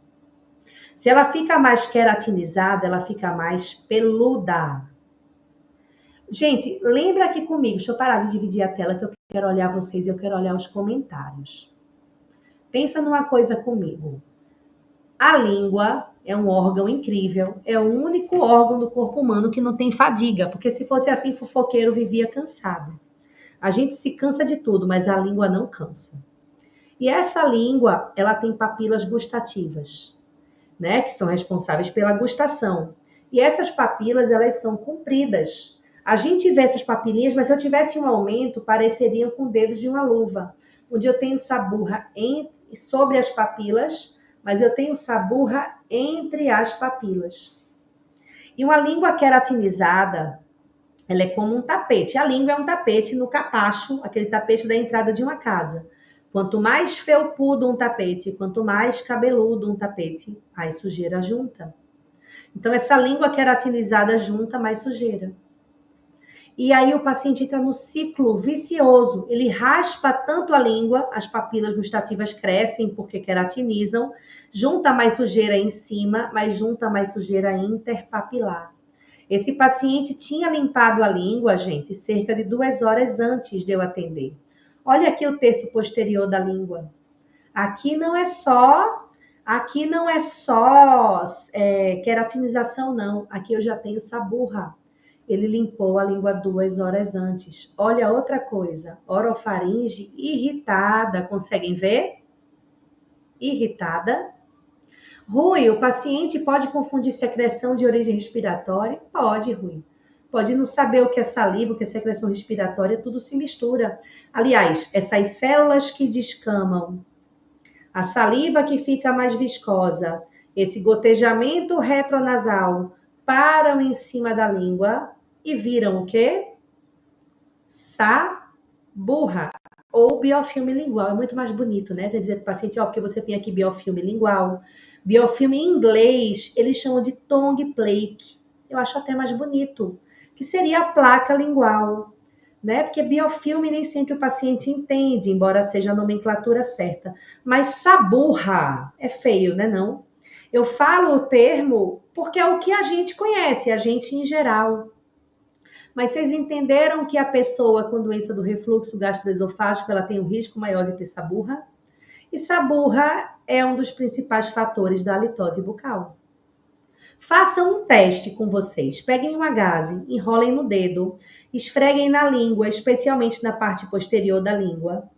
Se ela fica mais queratinizada, ela fica mais peluda. Gente, lembra aqui comigo, deixa eu parar de dividir a tela que eu quero olhar vocês e eu quero olhar os comentários. Pensa numa coisa comigo. A língua é um órgão incrível, é o único órgão do corpo humano que não tem fadiga, porque se fosse assim, fofoqueiro vivia cansado. A gente se cansa de tudo, mas a língua não cansa. E essa língua, ela tem papilas gustativas, né, que são responsáveis pela gustação. E essas papilas, elas são compridas. A gente vê essas papilinhas, mas se eu tivesse um aumento, pareceriam com dedos de uma luva, onde eu tenho saburra sobre as papilas, mas eu tenho saburra entre as papilas. E uma língua queratinizada, ela é como um tapete. A língua é um tapete no capacho, aquele tapete da entrada de uma casa. Quanto mais felpudo um tapete, quanto mais cabeludo um tapete, mais sujeira junta. Então, essa língua queratinizada junta mais sujeira. E aí o paciente entra no ciclo vicioso. Ele raspa tanto a língua, as papilas gustativas crescem porque queratinizam, junta mais sujeira em cima, mas junta mais sujeira interpapilar. Esse paciente tinha limpado a língua, gente, cerca de 2 horas antes de eu atender. Olha aqui o terço posterior da língua. Aqui não é só queratinização, não. Aqui eu já tenho saburra. Ele limpou a língua 2 horas antes. Olha outra coisa. Orofaringe irritada. Conseguem ver? Irritada. Rui, o paciente pode confundir secreção de origem respiratória? Pode, Rui. Pode não saber o que é saliva, o que é secreção respiratória, tudo se mistura. Aliás, essas células que descamam, a saliva que fica mais viscosa, esse gotejamento retronasal param em cima da língua e viram o quê? Saburra ou biofilme lingual. É muito mais bonito, né? Você dizer para o paciente, ó, porque você tem aqui biofilme lingual. Biofilme em inglês, eles chamam de tongue plaque. Eu acho até mais bonito, que seria a placa lingual, né? Porque biofilme nem sempre o paciente entende, embora seja a nomenclatura certa. Mas saburra é feio, né, não? Eu falo o termo porque é o que a gente conhece, a gente em geral. Mas vocês entenderam que a pessoa com doença do refluxo gastroesofágico, ela tem um risco maior de ter saburra? E saburra é um dos principais fatores da halitose bucal. Façam um teste com vocês. Peguem uma gaze, enrolem no dedo, esfreguem na língua, especialmente na parte posterior da língua,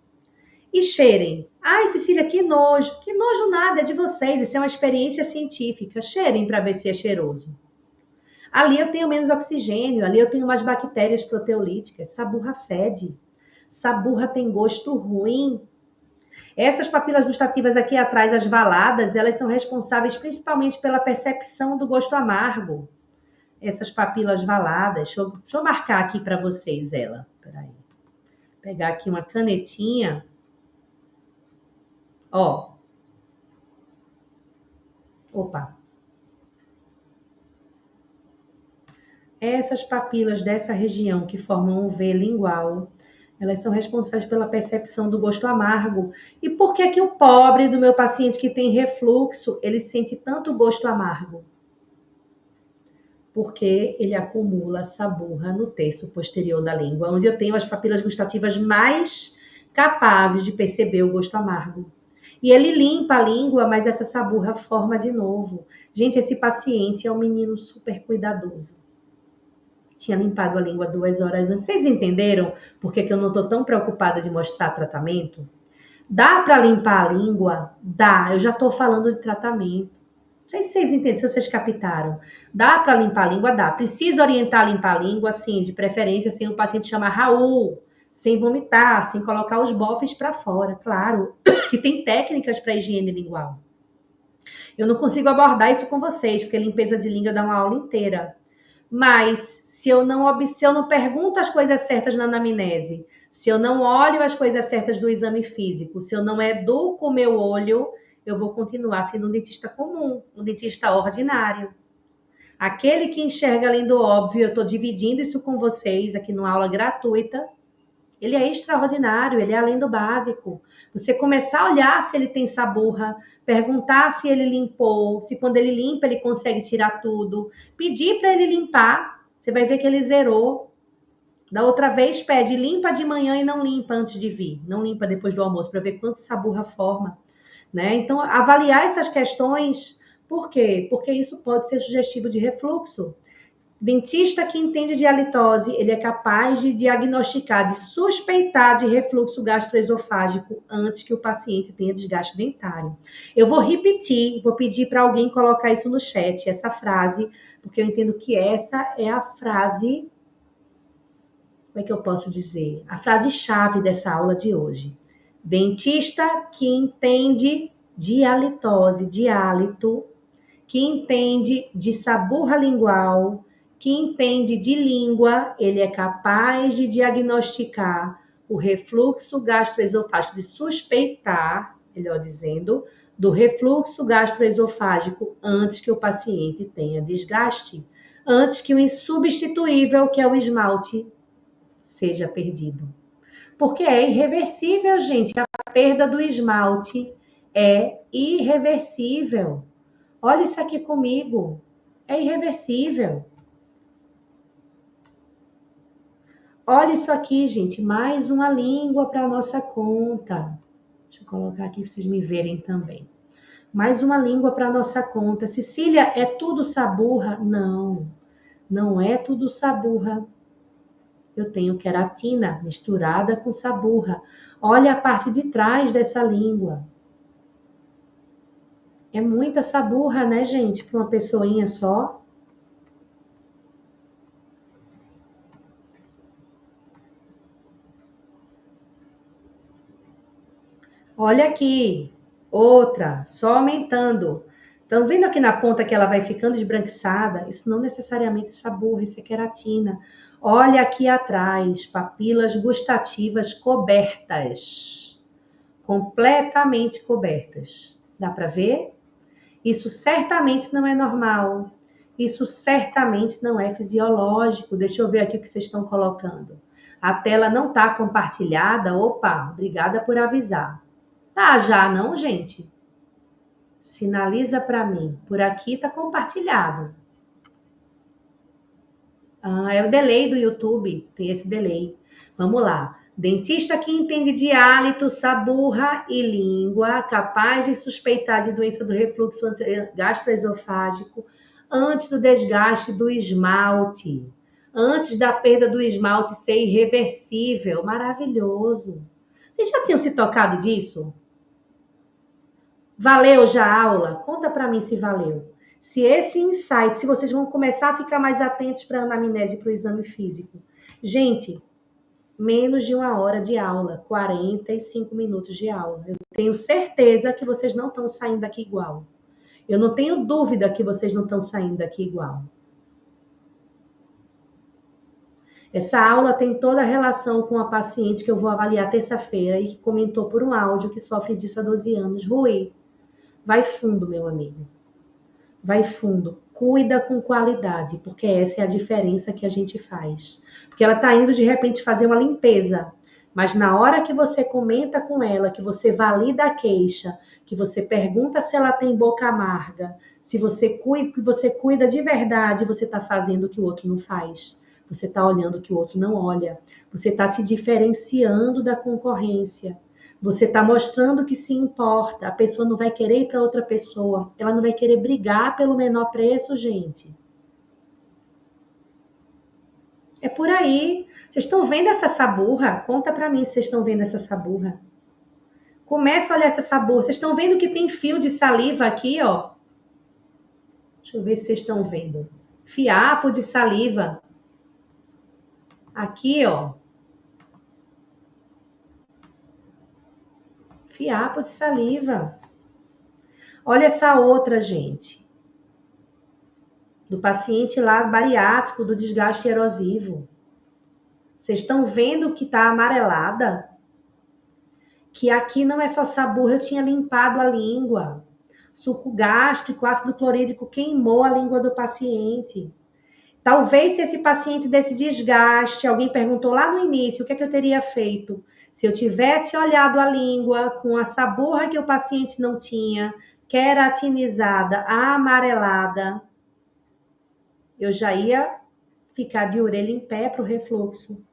e cheirem. Ai, Cecília, que nojo. Que nojo nada, é de vocês. Isso é uma experiência científica. Cheirem para ver se é cheiroso. Ali eu tenho menos oxigênio, ali eu tenho mais bactérias proteolíticas. Saburra fede. Saburra tem gosto ruim. Essas papilas gustativas aqui atrás, as valadas, elas são responsáveis principalmente pela percepção do gosto amargo. essas papilas valadas. Deixa eu marcar aqui para vocês ela. Peraí. Pegar aqui uma canetinha. Ó. Opa. Essas papilas dessa região que formam o V lingual, elas são responsáveis pela percepção do gosto amargo. E por que que o pobre do meu paciente que tem refluxo, ele sente tanto gosto amargo? Porque ele acumula saburra no terço posterior da língua, onde eu tenho as papilas gustativas mais capazes de perceber o gosto amargo. E ele limpa a língua, mas essa saburra forma de novo. Gente, esse paciente é um menino super cuidadoso. Tinha limpado a língua 2 horas antes. Vocês entenderam por que eu não estou tão preocupada de mostrar tratamento? Dá para limpar a língua? Dá. Eu já estou falando de tratamento. Não sei se vocês entendem, se vocês captaram. Dá para limpar a língua? Dá. Precisa orientar a limpar a língua, sim, de preferência sem o paciente chamar Raul, sem vomitar, sem colocar os bofes para fora. Claro que tem técnicas para higiene lingual. Eu não consigo abordar isso com vocês, porque limpeza de língua dá uma aula inteira. Mas se eu não pergunto as coisas certas na anamnese, se eu não olho as coisas certas do exame físico, se eu não educo o meu olho, eu vou continuar sendo um dentista comum, um dentista ordinário. Aquele que enxerga além do óbvio, eu estou dividindo isso com vocês aqui numa aula gratuita, ele é extraordinário, ele é além do básico. Você começar a olhar se ele tem saburra, perguntar se ele limpou, se quando ele limpa ele consegue tirar tudo, pedir para ele limpar, você vai ver que ele zerou. Da outra vez pede, limpa de manhã e não limpa antes de vir, não limpa depois do almoço, para ver quanto saburra forma. Né? Então, avaliar essas questões, por quê? Porque isso pode ser sugestivo de refluxo. Dentista que entende de halitose, ele é capaz de diagnosticar, de suspeitar de refluxo gastroesofágico antes que o paciente tenha desgaste dentário. Eu vou repetir, vou pedir para alguém colocar isso no chat, essa frase, porque eu entendo que essa é a frase, como é que eu posso dizer? A frase-chave dessa aula de hoje. Dentista que entende de halitose, de hálito, que entende de saburra lingual, que entende de língua, ele é capaz de diagnosticar o refluxo gastroesofágico, de suspeitar, melhor dizendo, do refluxo gastroesofágico antes que o paciente tenha desgaste, antes que o insubstituível, que é o esmalte, seja perdido. Porque é irreversível, gente. A perda do esmalte é irreversível. Olha isso aqui comigo. É irreversível. Olha isso aqui, gente. Mais uma língua para nossa conta. Deixa eu colocar aqui para vocês me verem também. Mais uma língua para nossa conta. Cecília, é tudo saburra? Não, não é tudo saburra. Eu tenho queratina misturada com saburra. Olha a parte de trás dessa língua. É muita saburra, né, gente, para uma pessoinha só. Olha aqui, outra, só aumentando. Estão vendo aqui na ponta que ela vai ficando esbranquiçada? Isso não necessariamente é saburra, isso é queratina. Olha aqui atrás, papilas gustativas cobertas. Completamente cobertas. Dá para ver? Isso certamente não é normal. Isso certamente não é fisiológico. Deixa eu ver aqui o que vocês estão colocando. A tela não está compartilhada? Opa, obrigada por avisar. Tá já, não, gente? Sinaliza para mim. Por aqui está compartilhado. Ah, é o delay do YouTube. Tem esse delay. Vamos lá. Dentista que entende de hálito, saburra e língua, capaz de suspeitar de doença do refluxo gastroesofágico antes do desgaste do esmalte, antes da perda do esmalte ser irreversível. Maravilhoso. Vocês já tinham se tocado disso? Valeu já a aula? Conta para mim se valeu. Se esse insight, se vocês vão começar a ficar mais atentos para a anamnese e para o exame físico. Gente, menos de 1 hora de aula, 45 minutos de aula. Eu tenho certeza que vocês não estão saindo daqui igual. Eu não tenho dúvida que vocês não estão saindo daqui igual. Essa aula tem toda a relação com a paciente que eu vou avaliar terça-feira e que comentou por um áudio que sofre disso há 12 anos. Rui, vai fundo, meu amigo. Vai fundo. Cuida com qualidade, porque essa é a diferença que a gente faz. Porque ela está indo, de repente, fazer uma limpeza. Mas na hora que você comenta com ela, que você valida a queixa, que você pergunta se ela tem boca amarga, se você cuida, que você cuida de verdade, você está fazendo o que o outro não faz. Você está olhando o que o outro não olha. Você está se diferenciando da concorrência. Você está mostrando que se importa. A pessoa não vai querer ir para outra pessoa. Ela não vai querer brigar pelo menor preço, gente. É por aí. Vocês estão vendo essa saburra? Conta para mim se vocês estão vendo essa saburra. Começa a olhar essa saburra. Vocês estão vendo que tem fio de saliva aqui, ó? Deixa eu ver se vocês estão vendo. Fiapo de saliva. Aqui, ó. Fiapo de saliva. Olha essa outra, gente. Do paciente lá bariátrico, do desgaste erosivo. Vocês estão vendo que tá amarelada? Que aqui não é só saburra, eu tinha limpado a língua. Suco gástrico, ácido clorídrico queimou a língua do paciente. Talvez se esse paciente desse desgaste, alguém perguntou lá no início o que é que eu teria feito. Se eu tivesse olhado a língua com a saburra que o paciente não tinha, queratinizada, amarelada, eu já ia ficar de orelha em pé para o refluxo.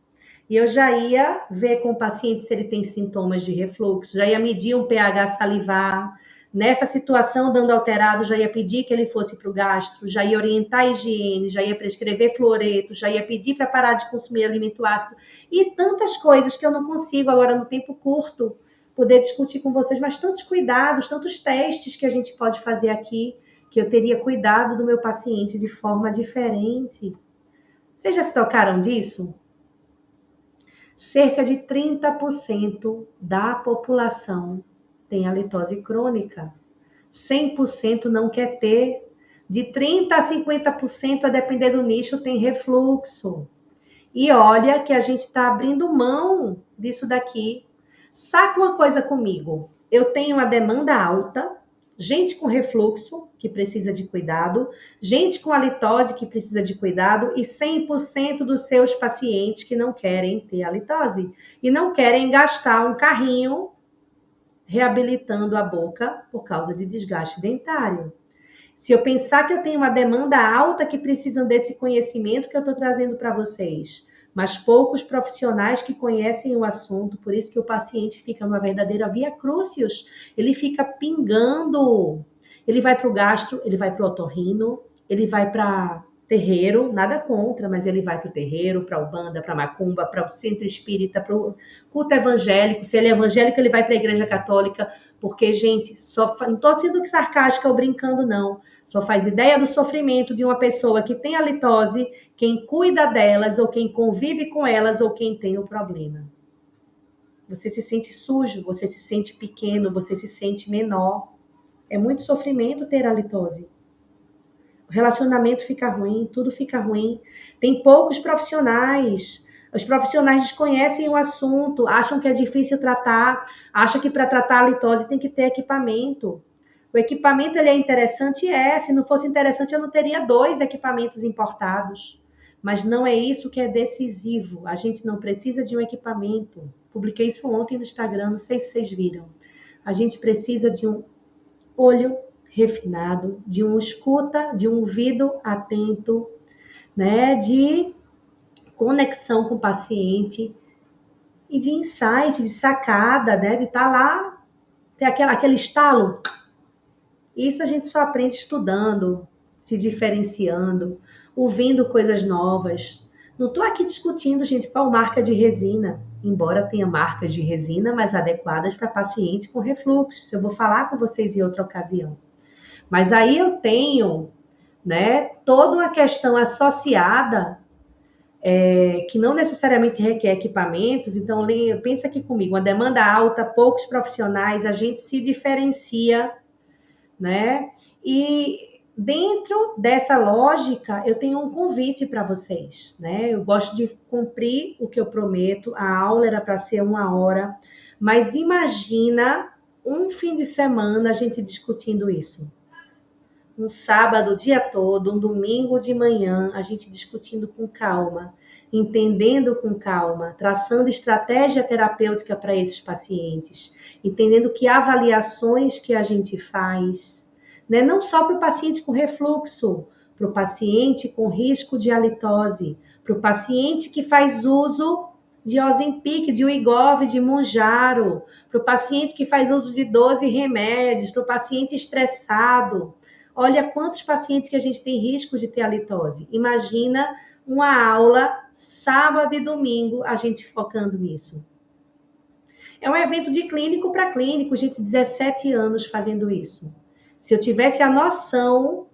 E eu já ia ver com o paciente se ele tem sintomas de refluxo, já ia medir um pH salivar. Nessa situação, dando alterado, já ia pedir que ele fosse para o gastro, já ia orientar a higiene, já ia prescrever fluoreto, já ia pedir para parar de consumir alimento ácido e tantas coisas que eu não consigo agora no tempo curto poder discutir com vocês, mas tantos cuidados, tantos testes que a gente pode fazer aqui, que eu teria cuidado do meu paciente de forma diferente. Vocês já se tocaram disso? Cerca de 30% da população tem halitose crônica. 100% não quer ter. De 30% a 50%, a depender do nicho, tem refluxo. E olha que a gente está abrindo mão disso daqui. Saca uma coisa comigo. Eu tenho uma demanda alta, gente com refluxo, que precisa de cuidado, gente com halitose, que precisa de cuidado, e 100% dos seus pacientes que não querem ter halitose e não querem gastar um carrinho reabilitando a boca por causa de desgaste dentário. Se eu pensar que eu tenho uma demanda alta que precisam desse conhecimento que eu estou trazendo para vocês, mas poucos profissionais que conhecem o assunto, por isso que o paciente fica numa verdadeira via crucius, ele fica pingando, ele vai para o gastro, ele vai para o otorrino, ele vai para terreiro, nada contra, mas ele vai para o terreiro, para a Umbanda, para a Macumba, para o centro espírita, para o culto evangélico. Se ele é evangélico, ele vai para a igreja católica, porque, gente, não estou sendo sarcástica ou brincando, não. Só faz ideia do sofrimento de uma pessoa que tem halitose, quem cuida delas, ou quem convive com elas, ou quem tem o problema. Você se sente sujo, você se sente pequeno, você se sente menor. É muito sofrimento ter halitose. O relacionamento fica ruim, tudo fica ruim. Tem poucos profissionais. Os profissionais desconhecem o assunto, acham que é difícil tratar, acham que para tratar a halitose tem que ter equipamento. O equipamento ele é interessante? É. Se não fosse interessante, eu não teria 2 equipamentos importados. Mas não é isso que é decisivo. A gente não precisa de um equipamento. Publiquei isso ontem no Instagram, não sei se vocês viram. A gente precisa de um olho refinado, de um escuta, de um ouvido atento, né? De conexão com o paciente e de insight, de sacada, né? De estar lá, ter aquele estalo. Isso a gente só aprende estudando, se diferenciando, ouvindo coisas novas. Não estou aqui discutindo, gente, qual marca de resina, embora tenha marcas de resina mais adequadas para paciente com refluxo. Isso eu vou falar com vocês em outra ocasião. Mas aí eu tenho, né, toda uma questão associada que não necessariamente requer equipamentos. Então, pensa aqui comigo, uma demanda alta, poucos profissionais, a gente se diferencia, né? E Dentro dessa lógica, eu tenho um convite para vocês, né? Eu gosto de cumprir o que eu prometo. A aula era para ser 1 hora, mas imagina um fim de semana a gente discutindo isso. Um sábado o dia todo, um domingo de manhã, a gente discutindo com calma, entendendo com calma, traçando estratégia terapêutica para esses pacientes, entendendo que avaliações que a gente faz, né? Não só para o paciente com refluxo, para o paciente com risco de halitose, para o paciente que faz uso de Ozempic, de Wegovy, de Mounjaro, para o paciente que faz uso de 12 remédios, para o paciente estressado. Olha quantos pacientes que a gente tem risco de ter halitose. Imagina uma aula sábado e domingo a gente focando nisso. É um evento de clínico para clínico, gente, 17 anos fazendo isso. Se eu tivesse a noção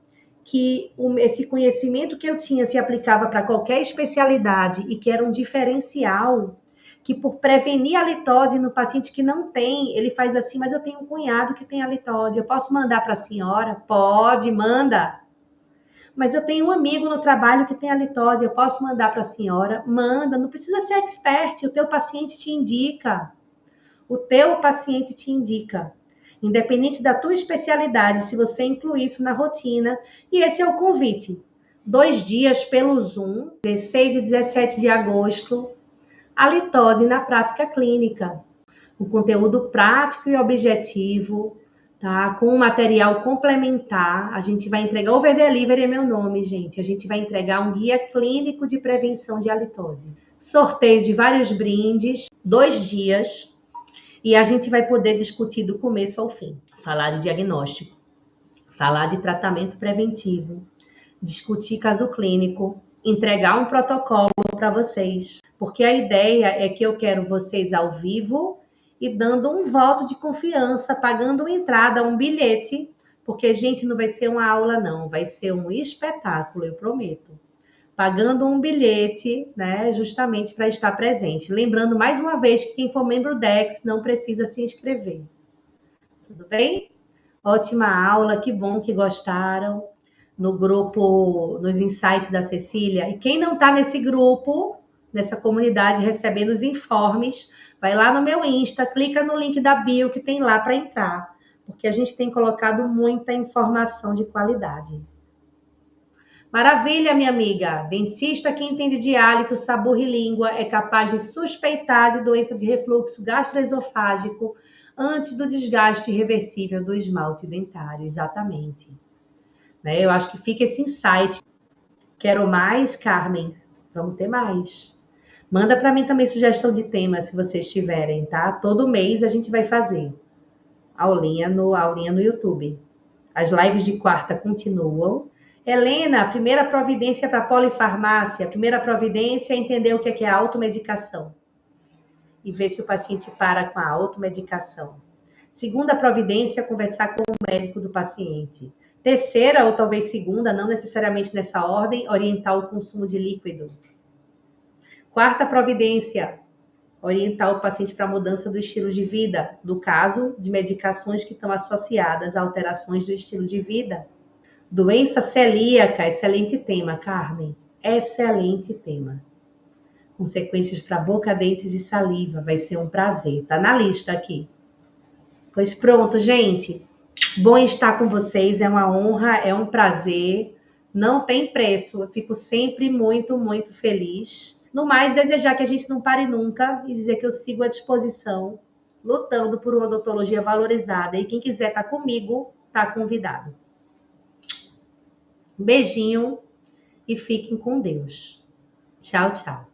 que esse conhecimento que eu tinha se aplicava para qualquer especialidade e que era um diferencial, que por prevenir a litose no paciente que não tem, ele faz assim, mas eu tenho um cunhado que tem a litose, eu posso mandar para a senhora? Pode, manda. Mas eu tenho um amigo no trabalho que tem a litose, eu posso mandar para a senhora? Manda, não precisa ser expert, o teu paciente te indica. O teu paciente te indica. Independente da tua especialidade, se você incluir isso na rotina. E esse é o convite. 2 dias pelo Zoom, 16 e 17 de agosto, a litose na prática clínica. Um conteúdo prático e objetivo, tá? Com um material complementar. A gente vai entregar, Over Delivery é meu nome, gente. A gente vai entregar um guia clínico de prevenção de halitose. Sorteio de vários brindes, 2 dias. E a gente vai poder discutir do começo ao fim. Falar de diagnóstico, falar de tratamento preventivo, discutir caso clínico, entregar um protocolo para vocês. Porque a ideia é que eu quero vocês ao vivo e dando um voto de confiança, pagando uma entrada, um bilhete. Porque, gente, não vai ser uma aula, não. Vai ser um espetáculo, eu prometo. Pagando um bilhete, né, justamente para estar presente. Lembrando mais uma vez que quem for membro DEX não precisa se inscrever. Tudo bem? Ótima aula, que bom que gostaram. No grupo, nos insights da Cecília. E quem não está nesse grupo, nessa comunidade, recebendo os informes, vai lá no meu Insta, clica no link da bio que tem lá para entrar. Porque a gente tem colocado muita informação de qualidade. Maravilha, minha amiga. Dentista que entende de hálito, sabor e língua é capaz de suspeitar de doença de refluxo gastroesofágico antes do desgaste irreversível do esmalte dentário. Exatamente. Né? Eu acho que fica esse insight. Quero mais, Carmen? Vamos ter mais. Manda para mim também sugestão de tema, se vocês tiverem, tá? Todo mês a gente vai fazer aulinha no YouTube. As lives de quarta continuam. Helena, a primeira providência para polifarmácia. A primeira providência é entender o que é a automedicação e ver se o paciente para com a automedicação. Segunda providência, conversar com o médico do paciente. Terceira, ou talvez segunda, não necessariamente nessa ordem, orientar o consumo de líquido. Quarta providência, orientar o paciente para a mudança do estilo de vida, no caso de medicações que estão associadas a alterações do estilo de vida. Doença celíaca, excelente tema, Carmen. Excelente tema. Consequências para boca, dentes e saliva, vai ser um prazer. Tá na lista aqui. Pois pronto, gente. Bom estar com vocês, é uma honra, é um prazer. Não tem preço, eu fico sempre muito, muito feliz. No mais, desejar que a gente não pare nunca e dizer que eu sigo à disposição, lutando por uma odontologia valorizada. E quem quiser estar comigo, está convidado. Um beijinho e fiquem com Deus. Tchau, tchau.